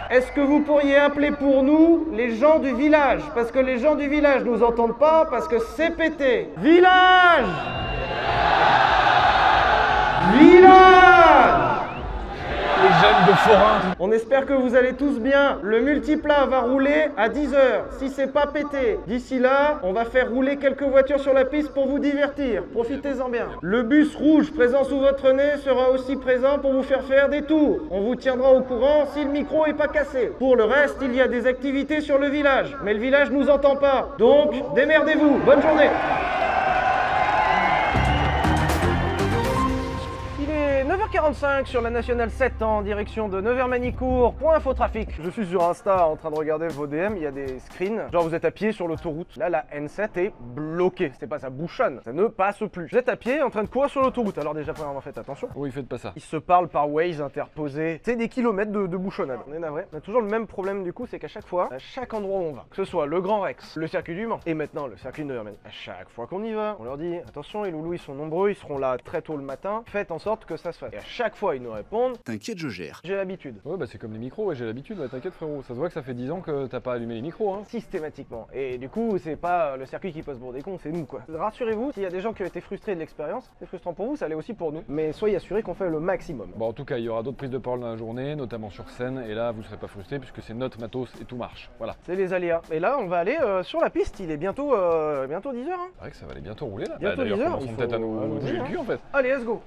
Est-ce que vous pourriez appeler pour nous les gens du village? Parce que les gens du village nous entendent pas, parce que c'est pété. Village! Village! Les jeunes de forain. On espère que vous allez tous bien. Le multiplat va rouler à 10 h, si c'est pas pété. D'ici là, on va faire rouler quelques voitures sur la piste pour vous divertir. Profitez-en bien. Le bus rouge présent sous votre nez sera aussi présent pour vous faire des tours. On vous tiendra au courant si le micro est pas cassé. Pour le reste, il y a des activités sur le village. Mais le village nous entend pas. Donc, démerdez-vous. Bonne journée. Il est 9h45 sur la Nationale 7 en direction de Nevers-Manicourt. Point info trafic. Je suis sur Insta en train de regarder vos DM. Il y a des screens. Genre vous êtes à pied sur l'autoroute. Là la N7 est bloquée. C'est pas ça bouchonne. Ça ne passe plus. Vous êtes à pied en train de courir sur l'autoroute. Alors déjà premièrement faites attention. Oui, faites pas ça. Ils se parlent par Waze interposé. C'est des kilomètres de bouchonnade. On est navré. On a toujours le même problème du coup, c'est qu'à chaque fois, à chaque endroit où on va, que ce soit le Grand Rex, le circuit du Mans et maintenant le circuit de Nevers, à chaque fois qu'on y va, on leur dit attention les loulous ils sont nombreux, ils seront là très tôt le matin. Faites en sorte que ça se fasse. Et à chaque fois ils nous répondent t'inquiète je gère. J'ai l'habitude. Ouais bah c'est comme les micros, ouais j'ai l'habitude, ouais t'inquiète frérot. Ça se voit que ça fait 10 ans que t'as pas allumé les micros hein. Systématiquement. Et du coup c'est pas le circuit qui passe pour des cons, c'est nous quoi. Rassurez-vous, s'il y a des gens qui ont été frustrés de l'expérience, c'est frustrant pour vous, ça l'est aussi pour nous. Mais soyez assurés qu'on fait le maximum. Bon en tout cas il y aura d'autres prises de parole dans la journée, notamment sur scène, et là vous serez pas frustrés puisque c'est notre matos et tout marche. Voilà. C'est les aléas. Et là on va aller sur la piste, il est bientôt 10 h. Hein. C'est vrai que ça va aller bientôt rouler là. Bientôt d'ailleurs 10 h, commençons peut-être à nous bouger le cul en fait. Allez let's go.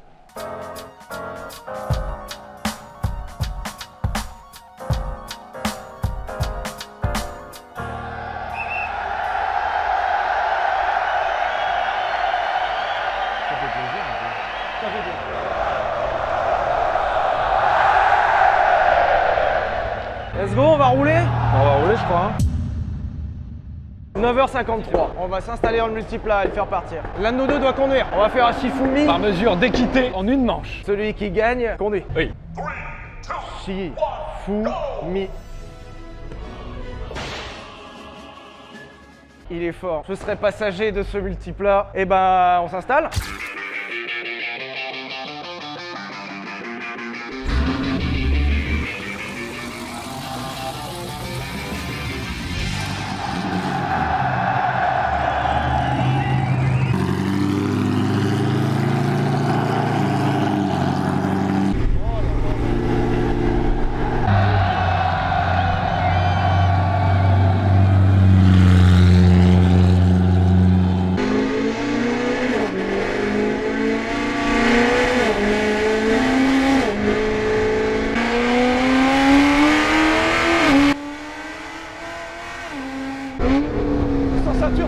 Let's go, on va rouler? On va rouler je crois. Hein. 9h53, on va s'installer dans le multiplat et le faire partir. L'un de nous deux doit conduire. On va faire un Shifumi. Par mesure d'équité en une manche. Celui qui gagne, conduit. Oui. Shifumi. Il est fort. Je serai passager de ce multiplat. Et ben, on s'installe.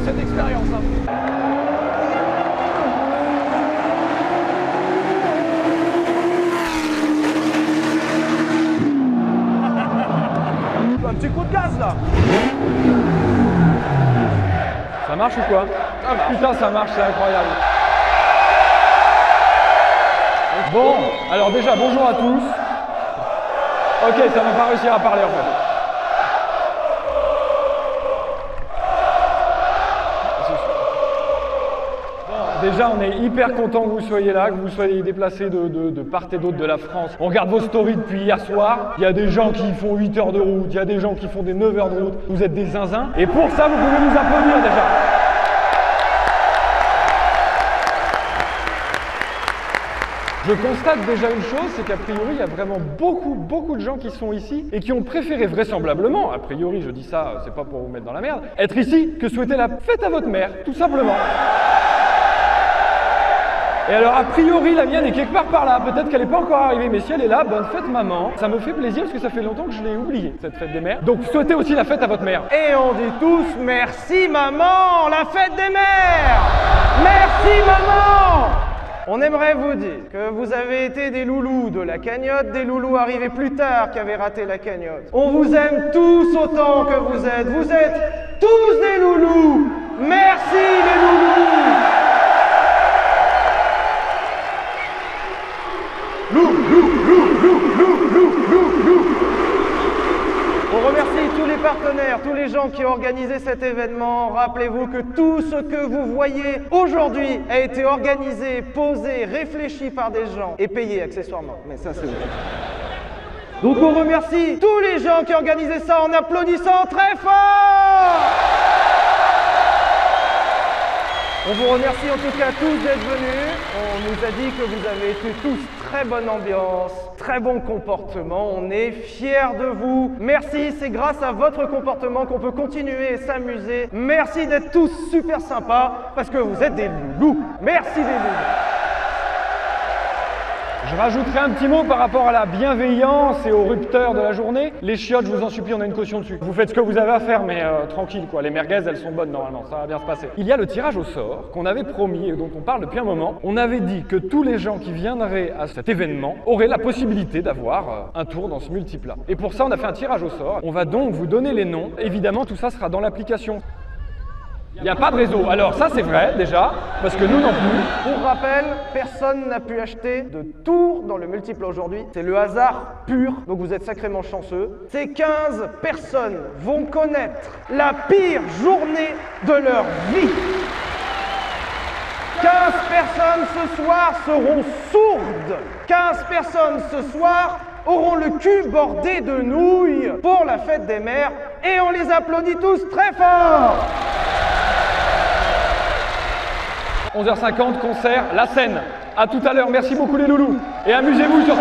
Cette expérience hein. Un petit coup de gaz là. Ça marche ou quoi? Ça marche. Putain ça marche, c'est incroyable. Bon, alors déjà bonjour à tous. Ok, ça va pas réussir à parler en fait. Déjà, on est hyper content que vous soyez là, que vous soyez déplacés de part et d'autre de la France. On regarde vos stories depuis hier soir. Il y a des gens qui font 8 heures de route, il y a des gens qui font des 9 heures de route. Vous êtes des zinzins. Et pour ça, vous pouvez nous applaudir déjà. Je constate déjà une chose, c'est qu'a priori, il y a vraiment beaucoup de gens qui sont ici et qui ont préféré vraisemblablement, a priori, je dis ça, c'est pas pour vous mettre dans la merde, être ici que souhaiter la fête à votre mère, tout simplement. Et alors, a priori, la mienne est quelque part par là. Peut-être qu'elle n'est pas encore arrivée, mais si elle est là, bonne fête maman. Ça me fait plaisir parce que ça fait longtemps que je l'ai oublié, cette fête des mères. Donc, souhaitez aussi la fête à votre mère. Et on dit tous merci maman, la fête des mères. Merci maman. On aimerait vous dire que vous avez été des loulous de la cagnotte, des loulous arrivés plus tard qui avaient raté la cagnotte. On vous aime tous autant que vous êtes. Vous êtes tous des loulous. Merci les loulous. On remercie tous les partenaires, tous les gens qui ont organisé cet événement. Rappelez-vous que tout ce que vous voyez aujourd'hui a été organisé, posé, réfléchi par des gens et payé accessoirement. Mais ça, c'est vrai. Donc on remercie tous les gens qui ont organisé ça en applaudissant très fort. On vous remercie en tout cas tous d'être venus. On nous a dit que vous avez été tous très bonne ambiance, très bon comportement. On est fiers de vous. Merci, c'est grâce à votre comportement qu'on peut continuer et s'amuser. Merci d'être tous super sympas parce que vous êtes des loulous. Merci des loulous. Je rajouterai un petit mot par rapport à la bienveillance et aux rupteurs de la journée. Les chiottes, je vous en supplie, on a une caution dessus. Vous faites ce que vous avez à faire, mais tranquille quoi. Les merguez, elles sont bonnes normalement, ça va bien se passer. Il y a le tirage au sort qu'on avait promis et dont on parle depuis un moment. On avait dit que tous les gens qui viendraient à cet événement auraient la possibilité d'avoir un tour dans ce multiple-là. Et pour ça, on a fait un tirage au sort. On va donc vous donner les noms. Évidemment, tout ça sera dans l'application. Il n'y a pas de réseau. Alors ça c'est vrai déjà, parce que nous non plus. Pour rappel, personne n'a pu acheter de tour dans le multiple aujourd'hui. C'est le hasard pur, donc vous êtes sacrément chanceux. Ces 15 personnes vont connaître la pire journée de leur vie. 15 personnes ce soir seront sourdes. 15 personnes ce soir auront le cul bordé de nouilles pour la fête des mères et on les applaudit tous très fort. 11h50, concert, la scène. À tout à l'heure, merci beaucoup les loulous. Et amusez-vous surtout.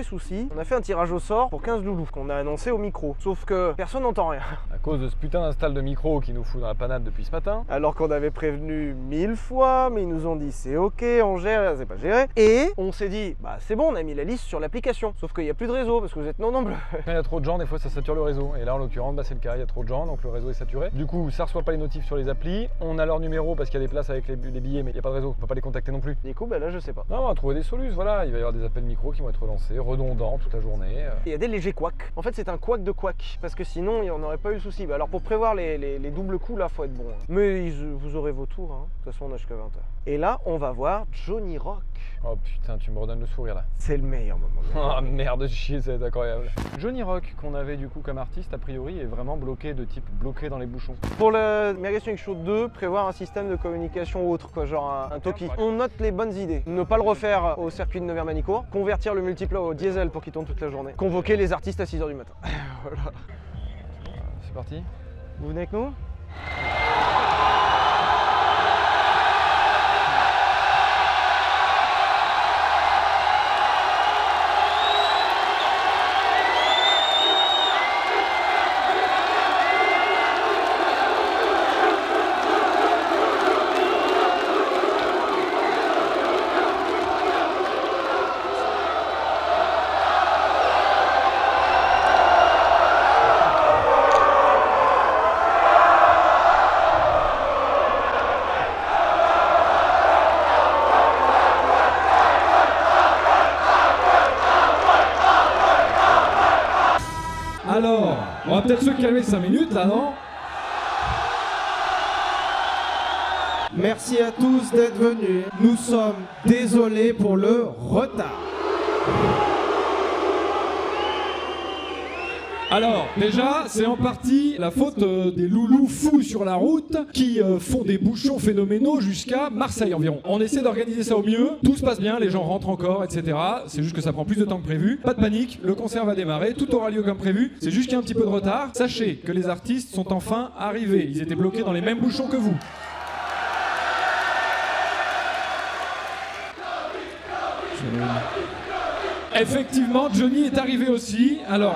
Souci. On a fait un tirage au sort pour 15 loulous qu'on a annoncé au micro. Sauf que personne n'entend rien. À cause de ce putain d'install de micro qui nous fout dans la panade depuis ce matin. Alors qu'on avait prévenu 1000 fois, mais ils nous ont dit c'est ok, on gère, c'est pas géré. Et on s'est dit, bah c'est bon, on a mis la liste sur l'application. Sauf qu'il n'y a plus de réseau parce que vous êtes non nombreux. Quand il y a trop de gens, des fois ça sature le réseau. Et là en l'occurrence, bah, c'est le cas, il y a trop de gens, donc le réseau est saturé. Du coup, ça reçoit pas les notifs sur les applis. On a leur numéro parce qu'il y a des places avec les billets, mais il n'y a pas de réseau, on peut pas les contacter non plus. Du coup, bah là je sais pas. Non, on va trouver des solutions, voilà. Il va y avoir des appels micro qui vont être relancés, redondants toute la journée. Il y a des légers couacs. En fait, c'est un couac de couac. Parce que sinon, on n'aurait pas eu le souci. Bah, alors, pour prévoir les doubles coups, là, faut être bon. Mais vous aurez vos tours. Hein. De toute façon, on a jusqu'à 20h. Et là, on va voir Johnny Rock. Oh putain, tu me redonnes le sourire là. C'est le meilleur moment. Oh merde de chier, ça va être incroyable. Johnny Rock, qu'on avait du coup comme artiste, a priori, est vraiment bloqué, de type bloqué dans les bouchons. Pour le Merguez Swing Show 2, prévoir un système de communication autre, quoi, genre un talkie. On note les bonnes idées. Ne pas le refaire au circuit de Nevers-Manicourt. Convertir le multiple au diesel pour qu'il tourne toute la journée. Convoquer les artistes à 6h du matin. Voilà. C'est parti. Vous venez avec nous ? Alors, on va peut-être se calmer 5 minutes là, non? Merci à tous d'être venus. Nous sommes désolés pour le retard. Alors, déjà, c'est en partie la faute des loulous fous sur la route qui font des bouchons phénoménaux jusqu'à Marseille environ. On essaie d'organiser ça au mieux, tout se passe bien, les gens rentrent encore, etc. C'est juste que ça prend plus de temps que prévu. Pas de panique, le concert va démarrer, tout aura lieu comme prévu. C'est juste qu'il y a un petit peu de retard. Sachez que les artistes sont enfin arrivés. Ils étaient bloqués dans les mêmes bouchons que vous. Effectivement, Johnny est arrivé aussi. Alors,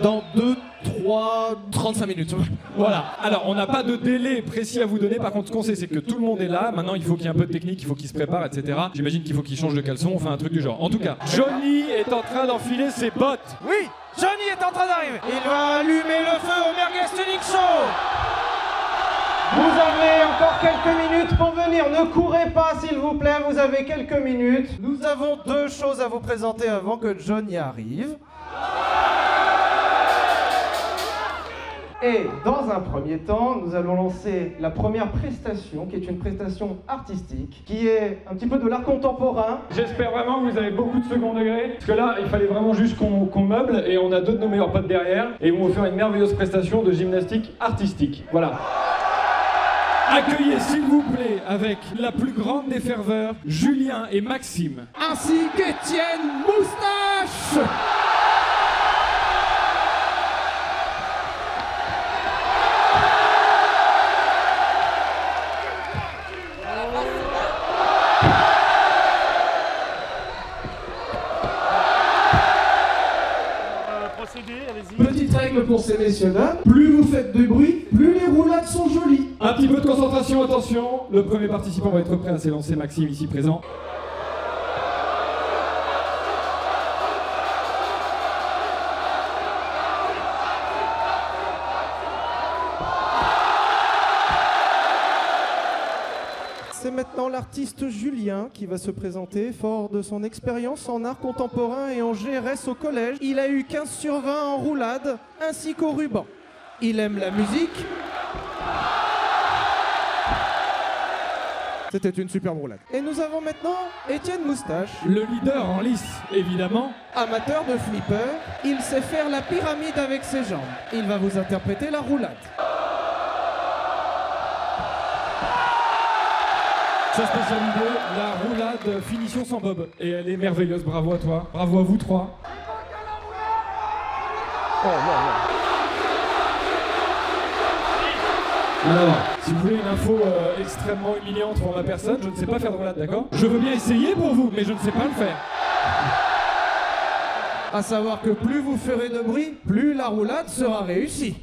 Dans 2, 3, 35 minutes. voilà. Alors, on n'a pas de délai précis à vous donner. Par contre, ce qu'on sait, c'est que tout le monde est là. Maintenant, il faut qu'il y ait un peu de technique, il faut qu'il se prépare, etc. J'imagine qu'il faut qu'il change de caleçon, enfin un truc du genre. En tout cas, Johnny est en train d'enfiler ses bottes. Oui, Johnny est en train d'arriver. Il va allumer le feu au Merguez Tuning Show. Vous avez encore quelques minutes pour venir. Ne courez pas, s'il vous plaît. Vous avez quelques minutes. Nous avons 2 choses à vous présenter avant que Johnny arrive. Et dans un premier temps, nous allons lancer la première prestation, qui est une prestation artistique, qui est un petit peu de l'art contemporain. J'espère vraiment que vous avez beaucoup de second degré, parce que là, il fallait vraiment juste qu'on meuble, et on a 2 de nos meilleurs potes derrière, et ils vont vous faire une merveilleuse prestation de gymnastique artistique. Voilà. Accueillez, s'il vous plaît, avec la plus grande des ferveurs, Julien et Maxime. Ainsi qu'Étienne Moustache. Petite règle pour ces messieurs-dames, plus vous faites de bruit, plus les roulades sont jolies. Un petit peu de concentration, attention. Le premier participant va être prêt à s'élancer, Maxime, ici présent. C'est maintenant l'artiste Julien qui va se présenter, fort de son expérience en art contemporain et en GRS au collège. Il a eu 15 sur 20 en roulade, ainsi qu'au ruban. Il aime la musique. C'était une superbe roulade. Et nous avons maintenant Étienne Moustache. Le leader en lice, évidemment. Amateur de flipper, il sait faire la pyramide avec ses jambes. Il va vous interpréter la roulade. Sa spécialité, la roulade finition sans bob. Et elle est merveilleuse, bravo à toi. Bravo à vous 3. Oh, non. Alors, si vous voulez une info extrêmement humiliante pour ma personne, je ne sais pas faire de roulade, d'accord? Je veux bien essayer pour vous, mais je ne sais pas le faire. À savoir que plus vous ferez de bruit, plus la roulade sera réussie.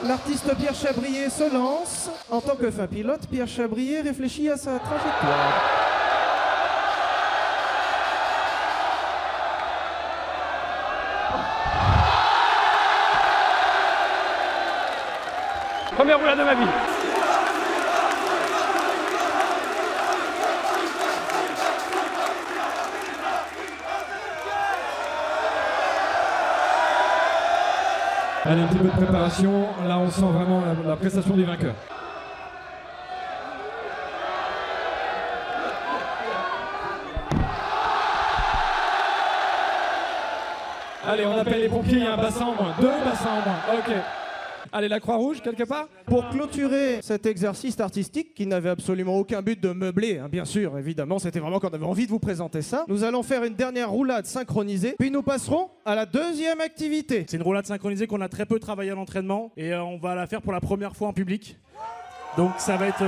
L'artiste Pierre Chabrier se lance. En tant que fin pilote, Pierre Chabrier réfléchit à sa trajectoire. Première roulade de ma vie. Allez, un petit peu de préparation. Là, on sent vraiment la prestation des vainqueurs. Allez, on appelle les pompiers, il y a un bassin en moins. 2 bassins en moins, ok. Allez, la Croix-Rouge, quelque part? Pour clôturer cet exercice artistique qui n'avait absolument aucun but de meubler, hein, bien sûr, évidemment, c'était vraiment qu'on avait envie de vous présenter ça, nous allons faire une dernière roulade synchronisée, puis nous passerons à la deuxième activité. C'est une roulade synchronisée qu'on a très peu travaillé à l'entraînement et on va la faire pour la première fois en public. Donc ça va être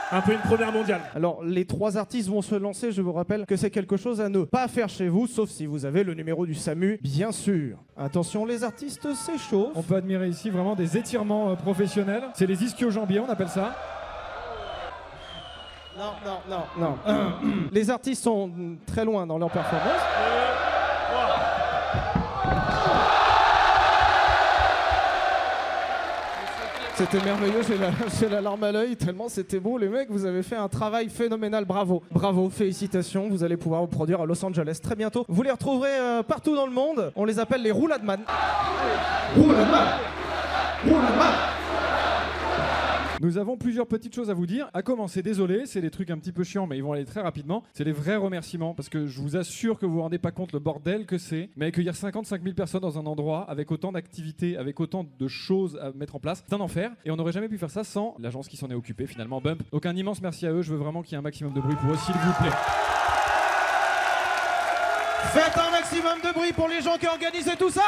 un peu une première mondiale. Alors, les 3 artistes vont se lancer. Je vous rappelle que c'est quelque chose à ne pas faire chez vous, sauf si vous avez le numéro du SAMU, bien sûr. Attention, les artistes s'échauffent. On peut admirer ici vraiment des étirements professionnels. C'est les ischio-jambiers, on appelle ça. Non. Les artistes sont très loin dans leur performance. C'était merveilleux, j'ai la larme à l'œil, tellement c'était beau. Les mecs, vous avez fait un travail phénoménal, bravo. Bravo, félicitations, vous allez pouvoir vous produire à Los Angeles très bientôt. Vous les retrouverez partout dans le monde, on les appelle les rouladman. Rouladman. Nous avons plusieurs petites choses à vous dire. À commencer, désolé, c'est des trucs un petit peu chiants, mais ils vont aller très rapidement. C'est les vrais remerciements, parce que je vous assure que vous vous rendez pas compte le bordel que c'est. Mais accueillir 55 000 personnes dans un endroit, avec autant d'activités, avec autant de choses à mettre en place, c'est un enfer. Et on n'aurait jamais pu faire ça sans l'agence qui s'en est occupée, finalement, Bump. Donc un immense merci à eux, je veux vraiment qu'il y ait un maximum de bruit pour eux, s'il vous plaît. Faites un maximum de bruit pour les gens qui ont organisé tout ça.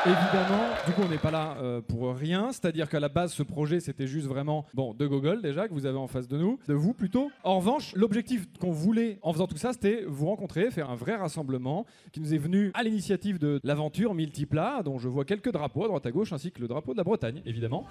Évidemment, du coup, on n'est pas là pour rien. C'est-à-dire qu'à la base, ce projet, c'était juste vraiment de gogol déjà que vous avez en face de nous, de vous plutôt. En revanche, l'objectif qu'on voulait en faisant tout ça, c'était vous rencontrer, faire un vrai rassemblement qui nous est venu à l'initiative de l'aventure Multiplat, dont je vois quelques drapeaux à droite à gauche, ainsi que le drapeau de la Bretagne, évidemment.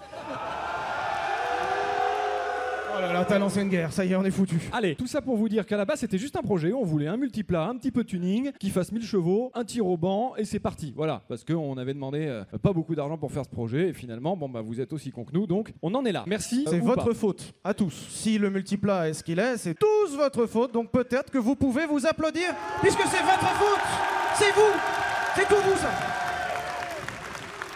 Oh là là, t'as lancé une guerre, ça y est, on est foutu. Allez, tout ça pour vous dire qu'à la base, c'était juste un projet. On voulait un multiplat, un petit peu tuning, qui fasse 1000 chevaux, un tir au banc, et c'est parti. Voilà, parce qu'on avait demandé pas beaucoup d'argent pour faire ce projet, et finalement, vous êtes aussi cons que nous, donc on en est là. Merci. C'est votre faute, à tous. Si le multiplat est ce qu'il est, c'est tous votre faute, donc peut-être que vous pouvez vous applaudir, puisque c'est votre faute. C'est vous. C'est tout vous, ça.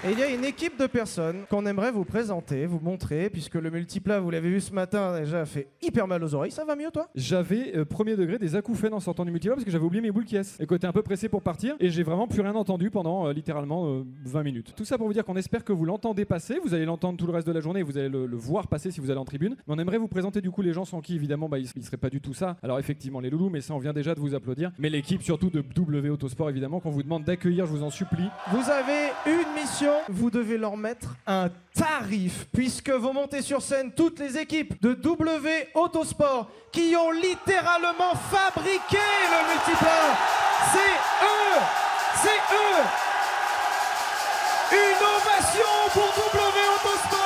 Et il y a une équipe de personnes qu'on aimerait vous présenter, vous montrer, puisque le multiplat, vous l'avez vu ce matin, déjà fait hyper mal aux oreilles. Ça va mieux, toi? J'avais premier degré des acouphènes en sortant du multiplat parce que j'avais oublié mes boules qui et côté un peu pressé pour partir et j'ai vraiment plus rien entendu pendant littéralement 20 minutes. Tout ça pour vous dire qu'on espère que vous l'entendez passer, vous allez l'entendre tout le reste de la journée et vous allez le voir passer si vous allez en tribune. Mais on aimerait vous présenter du coup les gens sans qui évidemment il serait pas du tout ça. Alors effectivement les loulous, mais ça on vient déjà de vous applaudir. Mais l'équipe surtout de W Autosport évidemment qu'on vous demande d'accueillir, je vous en supplie. Vous avez une mission, vous devez leur mettre un tarif, puisque vous montez sur scène toutes les équipes de W Autosport qui ont littéralement fabriqué le multiplat. C'est eux. C'est eux. Une ovation pour W Autosport.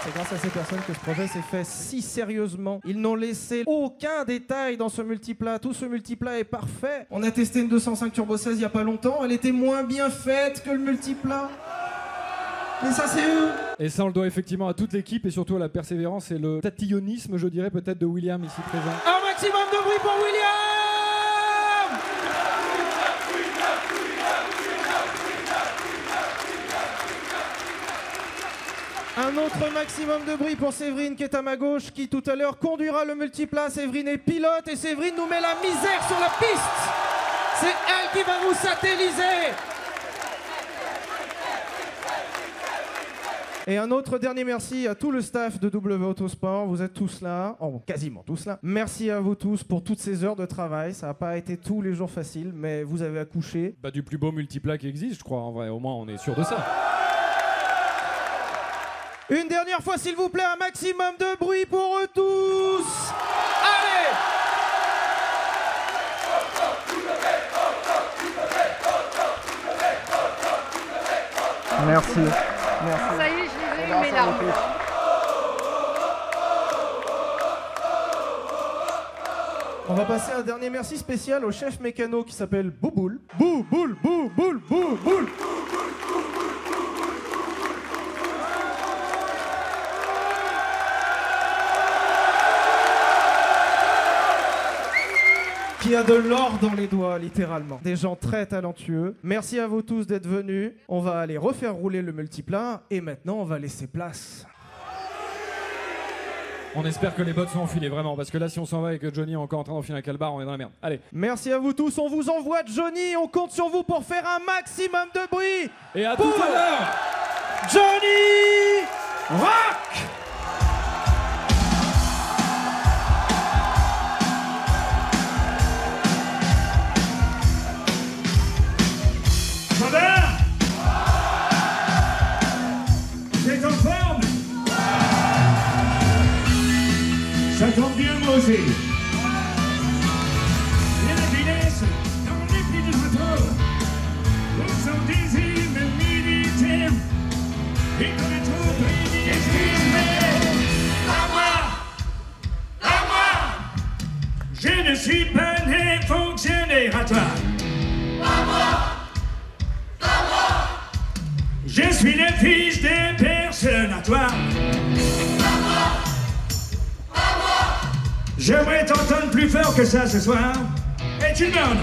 C'est grâce à ces personnes que ce projet s'est fait si sérieusement. Ils n'ont laissé aucun détail dans ce multiplat. Tout ce multiplat est parfait. On a testé une 205 Turbo 16 il n'y a pas longtemps. Elle était moins bien faite que le multiplat. Mais ça, c'est eux. Et ça, on le doit effectivement à toute l'équipe et surtout à la persévérance et le tatillonnisme, je dirais, peut-être de William ici présent. Un maximum de bruit pour William! Un autre maximum de bruit pour Séverine qui est à ma gauche, qui tout à l'heure conduira le multiplat. Séverine est pilote et Séverine nous met la misère sur la piste. C'est elle qui va vous satelliser. Et un autre dernier merci à tout le staff de W Autosport. Vous êtes tous là, quasiment tous là. Merci à vous tous pour toutes ces heures de travail. Ça n'a pas été tous les jours facile, mais vous avez accouché. Du plus beau multiplat qui existe, je crois. En vrai, au moins, on est sûr de ça. Une dernière fois, s'il vous plaît, un maximum de bruit pour eux tous. Allez! Merci. Ça y est, je les ai eu, mes larmes. On va passer un dernier merci spécial au chef mécano qui s'appelle Bouboule. Bouboule, Bouboule, Bouboule. Qui a de l'or dans les doigts, littéralement. Des gens très talentueux. Merci à vous tous d'être venus. On va aller refaire rouler le multiplat et maintenant on va laisser place. On espère que les bottes sont enfilées, vraiment, parce que là, si on s'en va et que Johnny est encore en train d'enfiler un calbar, on est dans la merde. Allez. Merci à vous tous, on vous envoie Johnny, on compte sur vous pour faire un maximum de bruit. Et à tout à l'heure, Johnny Rock. C'est en forme. Ça tombe bien, moi aussi. Il y a la finesse dans les plis de bateau. Où sont des îles militaires et dans les troupes militaires. À moi, je ne suis pas né fonctionnaire à toi. Je suis le fils de personne à toi. J'aimerais t'entendre plus fort que ça ce soir. Et tu demandes.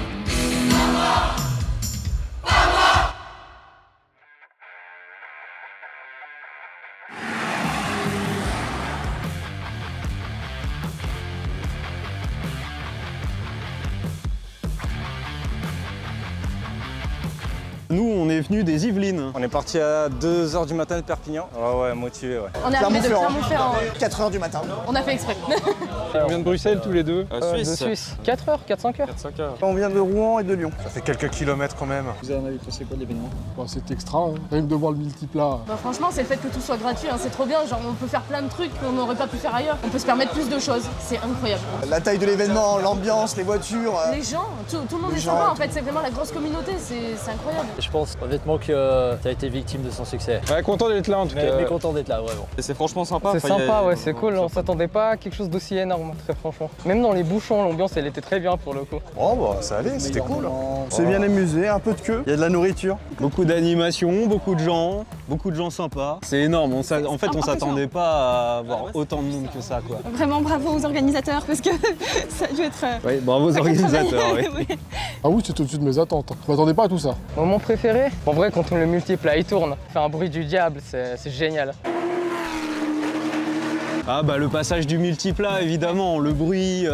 Nous, on est venus des Yvelines. On est parti à 2 h du matin de Perpignan. Ouais, motivé, ouais. On est arrivé de Clermont-Ferrand. 4 h du matin. On a fait exprès. On vient de Bruxelles tous les deux. De Suisse. 4 heures, 4-5 heures. 4-5 heures. On vient de Rouen et de Lyon. Ça fait quelques kilomètres quand même. Vous en avez pensé quoi de l'événement? C'est extra, hein. Rien que de voir le multiplat. Bah, franchement, c'est le fait que tout soit gratuit, hein. C'est trop bien. Genre, on peut faire plein de trucs qu'on n'aurait pas pu faire ailleurs. On peut se permettre plus de choses. C'est incroyable. La taille de l'événement, l'ambiance, les voitures. Les gens, tout le monde est sympa. En fait, c'est vraiment la grosse communauté. C'est incroyable. Je pense honnêtement que tu as été victime de son succès. Ouais, content d'être là en tout cas. Mais content d'être là, vraiment. Et c'est franchement sympa. C'est sympa, ouais, c'est cool. On s'attendait pas à quelque chose d'aussi énorme, très franchement. Même dans les bouchons, l'ambiance, elle était très bien pour le coup. Oh bah ça allait, c'était cool. On s'est bien amusé, un peu de queue. Il y a de la nourriture. Beaucoup d'animation, beaucoup de gens sympas. C'est énorme. En fait, on s'attendait pas à voir autant de monde que ça, quoi. Vraiment bravo aux organisateurs parce que ça a dû être. Oui, bravo aux organisateurs. Oui. Ah oui, c'était au-dessus de mes attentes. Je m'attendais pas à tout ça. Moment préféré? En vrai, quand le multiplat il tourne, fait un bruit du diable, c'est génial. Ah bah le passage du multiplat évidemment, le bruit,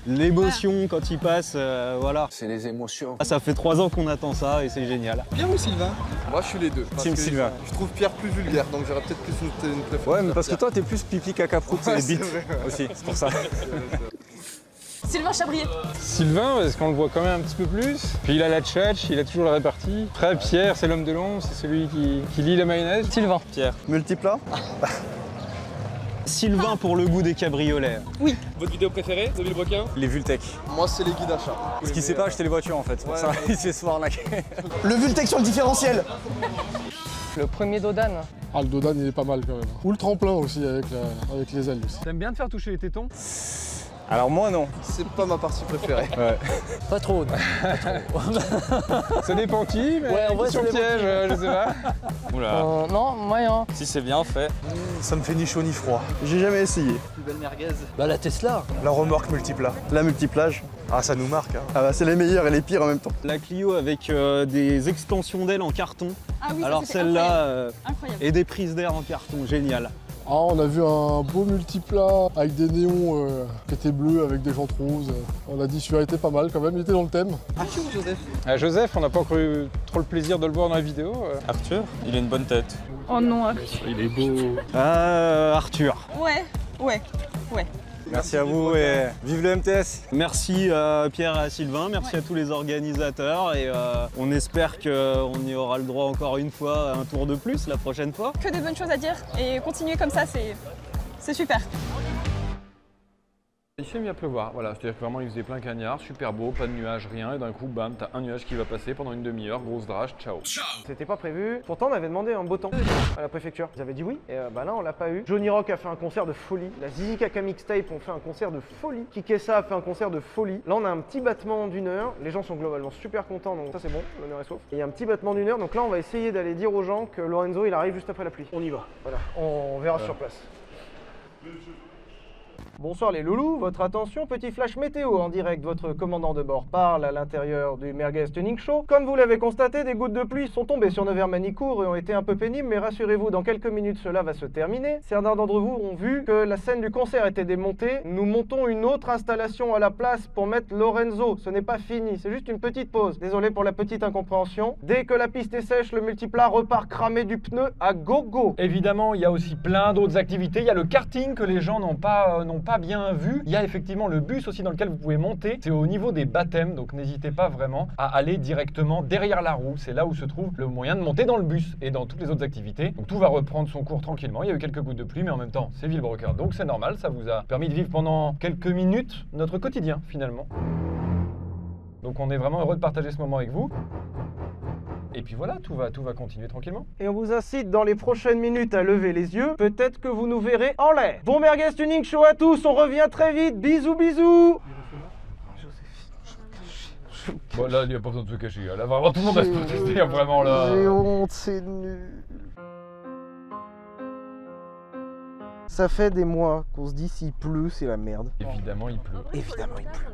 l'émotion quand il passe, voilà. C'est les émotions. Ça fait 3 ans qu'on attend ça et c'est génial. Pierre ou Sylvain? Moi je suis les deux. Team Sylvain. Je trouve Pierre plus vulgaire, donc j'aurais peut-être plus une préférence. Ouais, mais parce que toi t'es plus pipi caca prout, c'est les bites aussi, c'est pour ça. Sylvain Chabrier. Sylvain, parce qu'on le voit quand même un petit peu plus. Puis il a la tchatch, il a toujours la répartie. Après, Pierre, c'est l'homme de l'ombre, c'est celui qui lit la mayonnaise. Sylvain. Pierre. Multiplat. Sylvain pour le goût des cabriolets. Oui. Votre vidéo préférée de Villebrequin? Les Vultec. Moi c'est les guides d'achat. Parce qu'il sait pas acheter les voitures en fait, c'est pour ça il se fait se voir là. Le Vultec sur le différentiel. Le premier Dodan. Ah, le Dodan, il est pas mal quand même. Ou le tremplin aussi avec les ailes aussi. T'aimes bien te faire toucher les tétons? Alors moi non. C'est pas ma partie préférée. Ouais. Pas trop. Ça dépend qui, mais ouais, en vrai, sur piège, je sais pas. Oula. Non, moyen. Si c'est bien fait, ça me fait ni chaud ni froid. J'ai jamais essayé. Plus belle merguez. Bah la Tesla. La remorque multiplat. La multiplage. Ah ça nous marque. Hein. Ah bah c'est les meilleurs et les pires en même temps. La Clio avec des extensions d'ailes en carton. Ah oui, alors celle-là et des prises d'air en carton, génial. Ah, on a vu un beau multiplat avec des néons qui étaient bleus avec des jantes roses. On a dit celui-là était pas mal quand même, il était dans le thème. Arthur ou Joseph? Joseph, on n'a pas encore eu trop le plaisir de le voir dans la vidéo. Arthur, il a une bonne tête. Oh non, Arthur. Il est beau. Arthur. Ouais. Merci à vous et vive le MTS. Merci à Pierre et à Sylvain, merci à tous les organisateurs et on espère qu'on y aura le droit encore une fois à un tour de plus la prochaine fois. Que de bonnes choses à dire et continuer comme ça, c'est super. Il s'est mis à pleuvoir, voilà, c'est-à-dire que vraiment il faisait plein cagnard, super beau, pas de nuages, rien, et d'un coup, bam, t'as un nuage qui va passer pendant une demi-heure, grosse drache, ciao. C'était pas prévu. Pourtant, on avait demandé un beau temps à la préfecture. Ils avaient dit oui, et bah là, on l'a pas eu. Johnny Rock a fait un concert de folie. La Zizi Kaka Mixtape ont fait un concert de folie. Kikessa a fait un concert de folie. Là, on a un petit battement d'1 heure. Les gens sont globalement super contents, donc ça, c'est bon, l'honneur est sauf. Et il y a un petit battement d'1 heure, donc là, on va essayer d'aller dire aux gens que Lorenzo, il arrive juste après la pluie. On y va. Voilà, on verra sur place. Bonsoir les loulous, votre attention, petit flash météo en direct. Votre commandant de bord parle à l'intérieur du Merguez Tuning Show. Comme vous l'avez constaté, des gouttes de pluie sont tombées sur Nevers-Manicourt et ont été un peu pénibles, mais rassurez-vous, dans quelques minutes cela va se terminer. Certains d'entre vous ont vu que la scène du concert était démontée. Nous montons une autre installation à la place pour mettre Lorenzo. Ce n'est pas fini, c'est juste une petite pause. Désolé pour la petite incompréhension. Dès que la piste est sèche, le multiplat repart cramé du pneu à gogo. Évidemment, il y a aussi plein d'autres activités. Il y a le karting que les gens n'ont pas bien vu. Il y a effectivement le bus aussi dans lequel vous pouvez monter. C'est au niveau des baptêmes, donc n'hésitez pas vraiment à aller directement derrière la roue. C'est là où se trouve le moyen de monter dans le bus et dans toutes les autres activités. Donc tout va reprendre son cours tranquillement. Il y a eu quelques gouttes de pluie, mais en même temps, c'est Villebrequin, donc c'est normal. Ça vous a permis de vivre pendant quelques minutes notre quotidien finalement. Donc on est vraiment heureux de partager ce moment avec vous. Et puis voilà, tout va continuer tranquillement. Et on vous incite dans les prochaines minutes à lever les yeux. Peut-être que vous nous verrez en l'air. Bon Merguez Tuning Show à tous, on revient très vite. Bisous, bisous. Bon là, il n'y a pas besoin de se cacher. Là, vraiment, tout le monde va se protester, vraiment là. J'ai honte, c'est nul. Ça fait des mois qu'on se dit s'il pleut, c'est la merde. Évidemment, il pleut. Évidemment, il pleut.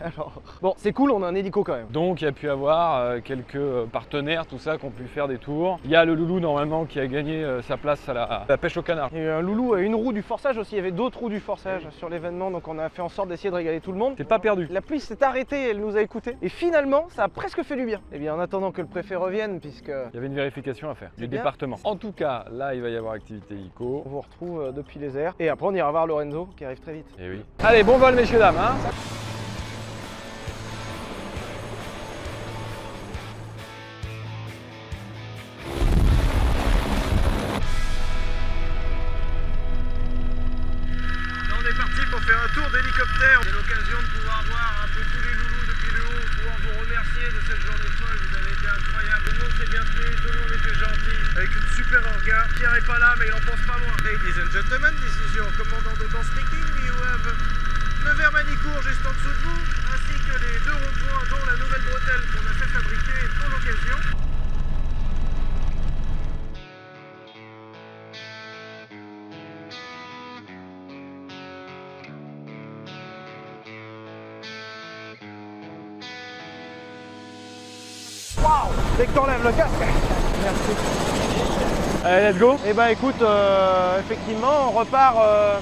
Alors, bon, c'est cool, on a un hélico quand même. Donc il y a pu avoir quelques partenaires, tout ça, qui ont pu faire des tours. Il y a le loulou normalement qui a gagné sa place à la pêche au canard. Il y a eu un loulou à une roue du forçage aussi, il y avait d'autres roues du forçage sur l'événement, donc on a fait en sorte d'essayer de régaler tout le monde. T'es pas perdu. La pluie s'est arrêtée, elle nous a écoutés. Et finalement, ça a presque fait du bien. Et bien en attendant que le préfet revienne, puisque... Il y avait une vérification à faire du bien. département. En tout cas, là il va y avoir activité hélico. On vous retrouve depuis les airs. Et après on ira voir Lorenzo qui arrive très vite. Et oui. Allez, bon vol messieurs dames hein. On est parti pour faire un tour d'hélicoptère. C'est l'occasion de pouvoir voir un peu tous les loulous depuis le haut, pouvoir vous remercier de cette journée folle. Vous avez été incroyable. Tout le monde s'est bien tenu, tout le monde était gentil, avec une super orga. Pierre est pas là, mais il en pense pas moins. Ladies and gentlemen, this is your commandant de bord speaking. You have Nevers Manicourt juste en dessous de vous, ainsi que les 2 ronds-points, dont la nouvelle bretelle qu'on a fait fabriquer pour l'occasion. Waouh! Dès que t'enlèves le casque. Merci. Allez, let's go. Eh ben écoute, effectivement, on repart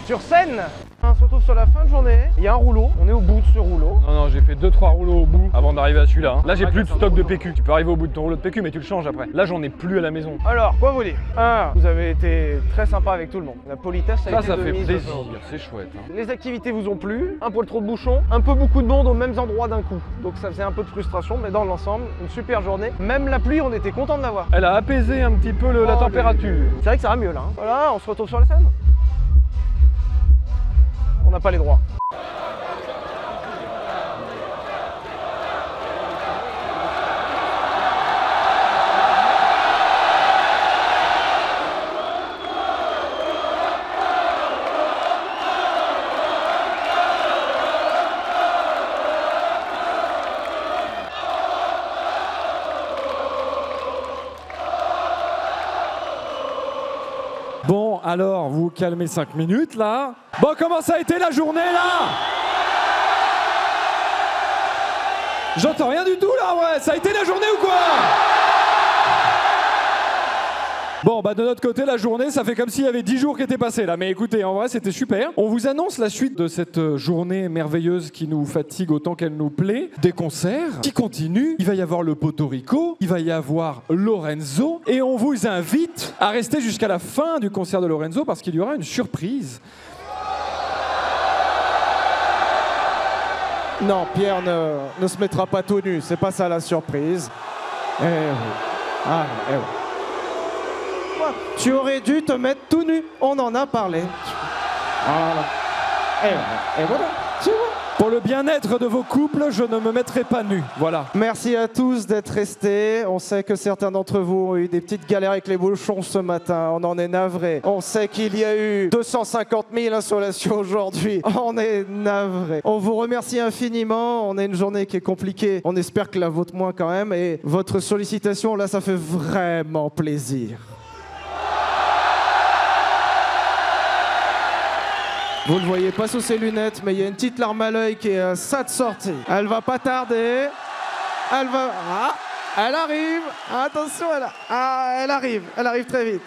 sur scène. On se retrouve sur la fin de journée. Il y a un rouleau, on est au bout de ce rouleau. Non, j'ai fait 2-3 rouleaux au bout avant d'arriver à celui-là. Hein. Là, j'ai plus de stock de PQ. Tu peux arriver au bout de ton rouleau de PQ, mais tu le changes après. Là, j'en ai plus à la maison. Alors, quoi vous dire? Vous avez été très sympa avec tout le monde. La politesse a été Ça de fait mise. plaisir. C'est chouette. Hein. Les activités vous ont plu, un poil trop de bouchons, un peu beaucoup de monde aux mêmes endroits d'un coup. Donc ça faisait un peu de frustration, mais dans l'ensemble, une super journée. Même la pluie, on était content de l'avoir. Elle a apaisé un petit peu la température. C'est vrai que ça va mieux là. Hein. Voilà, on se retrouve sur la scène. On n'a pas les droits. Bon, alors, vous calmez 5 minutes, là. Bon, comment ça a été la journée, là? J'entends rien du tout, là, ouais. Ça a été la journée ou quoi? Bon, bah de notre côté, la journée, ça fait comme s'il y avait 10 jours qui étaient passés, là. Mais écoutez, en vrai, c'était super. On vous annonce la suite de cette journée merveilleuse qui nous fatigue autant qu'elle nous plaît. Des concerts qui continuent. Il va y avoir le Porto Rico, il va y avoir Lorenzo. Et on vous invite à rester jusqu'à la fin du concert de Lorenzo parce qu'il y aura une surprise. Non, Pierre ne se mettra pas tout nu, c'est pas ça la surprise. Eh oui. Ah, eh oui. Tu aurais dû te mettre tout nu, on en a parlé. Voilà. Et voilà, tu vois. Pour le bien-être de vos couples, je ne me mettrai pas nu. Voilà. Merci à tous d'être restés. On sait que certains d'entre vous ont eu des petites galères avec les bouchons ce matin. On en est navré. On sait qu'il y a eu 250 000 insolations aujourd'hui. On est navré. On vous remercie infiniment. On a une journée qui est compliquée. On espère que la vôtre moins quand même. Et votre sollicitation, là, ça fait vraiment plaisir. Vous le voyez pas sous ses lunettes, mais il y a une petite larme à l'œil qui est à ça de sortie. Elle va pas tarder. Elle va... Ah, elle arrive. Attention, elle arrive. Elle arrive très vite.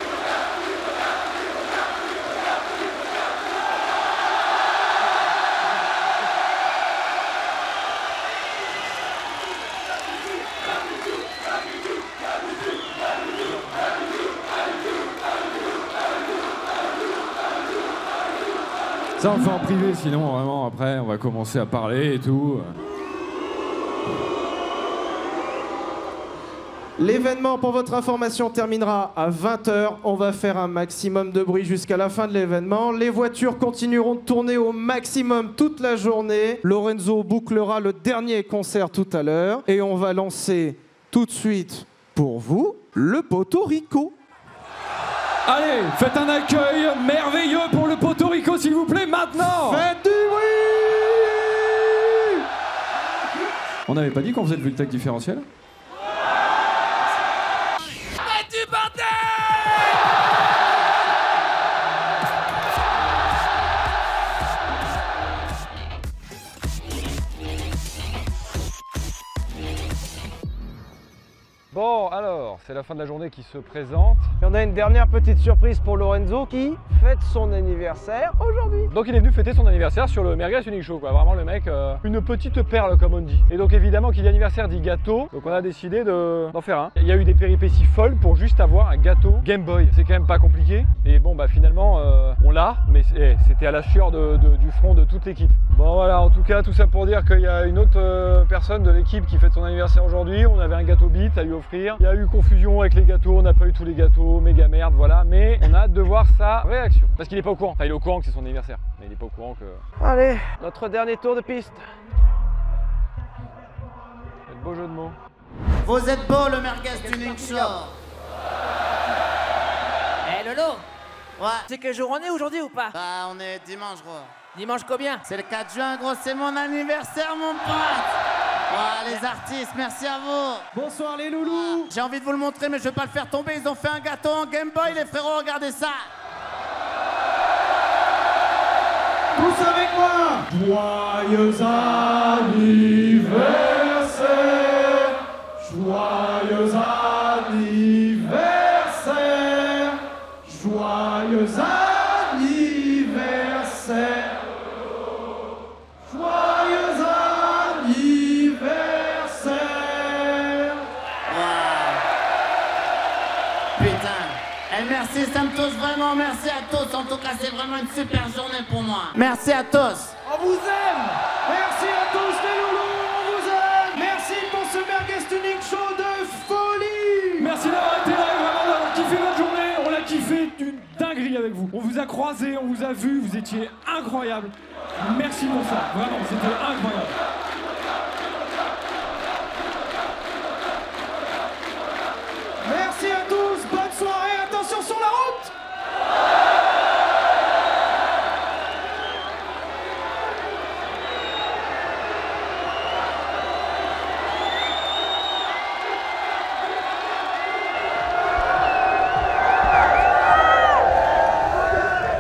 Ça, on le fait en privé, sinon, vraiment, après, on va commencer à parler et tout. L'événement, pour votre information, terminera à 20h. On va faire un maximum de bruit jusqu'à la fin de l'événement. Les voitures continueront de tourner au maximum toute la journée. Lorenzo bouclera le dernier concert tout à l'heure. Et on va lancer tout de suite, pour vous, le Porto Rico. Allez, faites un accueil merveilleux pour le Porto Rico, s'il vous plaît, maintenant. Faites du bruit. On n'avait pas dit qu'on faisait le Vultec différentiel? Bon, alors, c'est la fin de la journée qui se présente. Et on a une dernière petite surprise pour Lorenzo qui fête son anniversaire aujourd'hui. Donc il est venu fêter son anniversaire sur le Merguez Unique Show, quoi. Vraiment le mec, une petite perle comme on dit. Et donc évidemment qui dit anniversaire dit gâteau, donc on a décidé d'en faire un. Il y a eu des péripéties folles pour juste avoir un gâteau Game Boy. C'est quand même pas compliqué. Et bon bah finalement on l'a, mais c'était à la sueur du front de toute l'équipe. Bon voilà, en tout cas tout ça pour dire qu'il y a une autre personne de l'équipe qui fête son anniversaire aujourd'hui. On avait un gâteau Beat à lui offrir. Il y a eu confusion avec les gâteaux, on n'a pas eu tous les gâteaux, méga merde, voilà. Mais on a hâte de voir sa réaction. Parce qu'il est pas au courant. Enfin, il est au courant que c'est son anniversaire, mais il est pas au courant que... Allez, notre dernier tour de piste. Quel beau jeu de mots. Vous êtes beau le Merguez Tuning Show. Eh Lolo. Ouais. C'est quel jour on est aujourd'hui ou pas? Bah on est dimanche gros. Dimanche combien? C'est le 4 juin gros, c'est mon anniversaire mon pote. Ouais, les artistes, merci à vous. Bonsoir les loulous. J'ai envie de vous le montrer mais je vais pas le faire tomber. Ils ont fait un gâteau en Game Boy les frérots, regardez ça. Tous avec moi. Joyeux anniversaire. Joyeux anniversaire. Joyeux anniversaire. Joyeux anniversaire. Putain. Et merci, ça me touche vraiment. Merci à tous. En tout cas, c'est vraiment une super journée pour moi. Merci à tous. On vous aime. Merci à tous les loulous. On vous aime. Merci pour ce Merguez Tuning Show de folie. Merci d'avoir été là, vraiment d'avoir kiffé votre journée. On l'a kiffé d'une dinguerie avec vous. On vous a croisés, on vous a vus, vous étiez incroyables. Merci pour ça, vraiment, c'était incroyable. Merci à tous. Bonne soirée. Attention sur la route.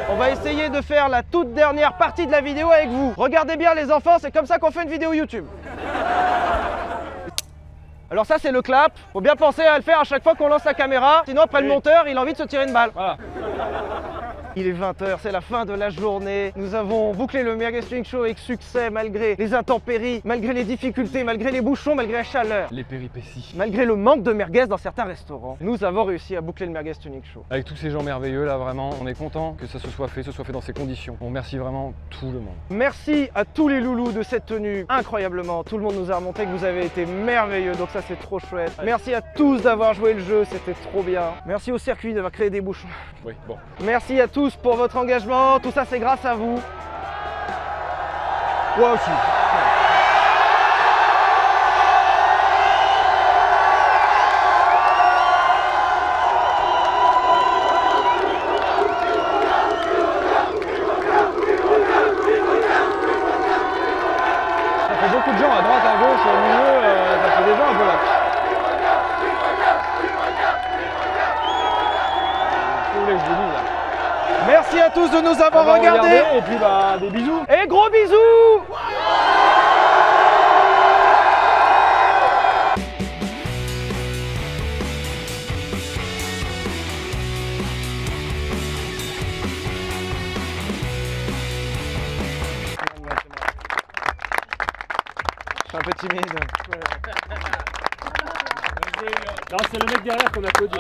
On va essayer de faire la toute dernière partie de la vidéo avec vous. Regardez bien les enfants, c'est comme ça qu'on fait une vidéo YouTube. Alors ça c'est le clap, faut bien penser à le faire à chaque fois qu'on lance la caméra, sinon après le monteur il a envie de se tirer une balle. Voilà. Il est 20h, c'est la fin de la journée. Nous avons bouclé le Merguez Tuning Show avec succès malgré les intempéries, malgré les difficultés, malgré les bouchons, malgré la chaleur. Les péripéties. Malgré le manque de merguez dans certains restaurants. Nous avons réussi à boucler le Merguez Tuning Show. Avec tous ces gens merveilleux là, vraiment, on est content que ça se soit fait dans ces conditions. On remercie vraiment tout le monde. Merci à tous les loulous de cette tenue, incroyablement. Tout le monde nous a remonté que vous avez été merveilleux, donc ça c'est trop chouette. Merci à tous d'avoir joué le jeu, c'était trop bien. Merci au circuit d'avoir créé des bouchons. Oui, bon. Merci à tous pour votre engagement, tout ça c'est grâce à vous. Moi aussi. Ça fait beaucoup de gens à droite, à gauche, au milieu, ça fait des gens un peu là. Qu'est-ce que vous voulez que je vous dise là? Merci à tous de nous avoir regardés. Et puis bah des bisous. Et gros bisous. Je suis un peu timide. Non, c'est le mec derrière qu'on applaudit.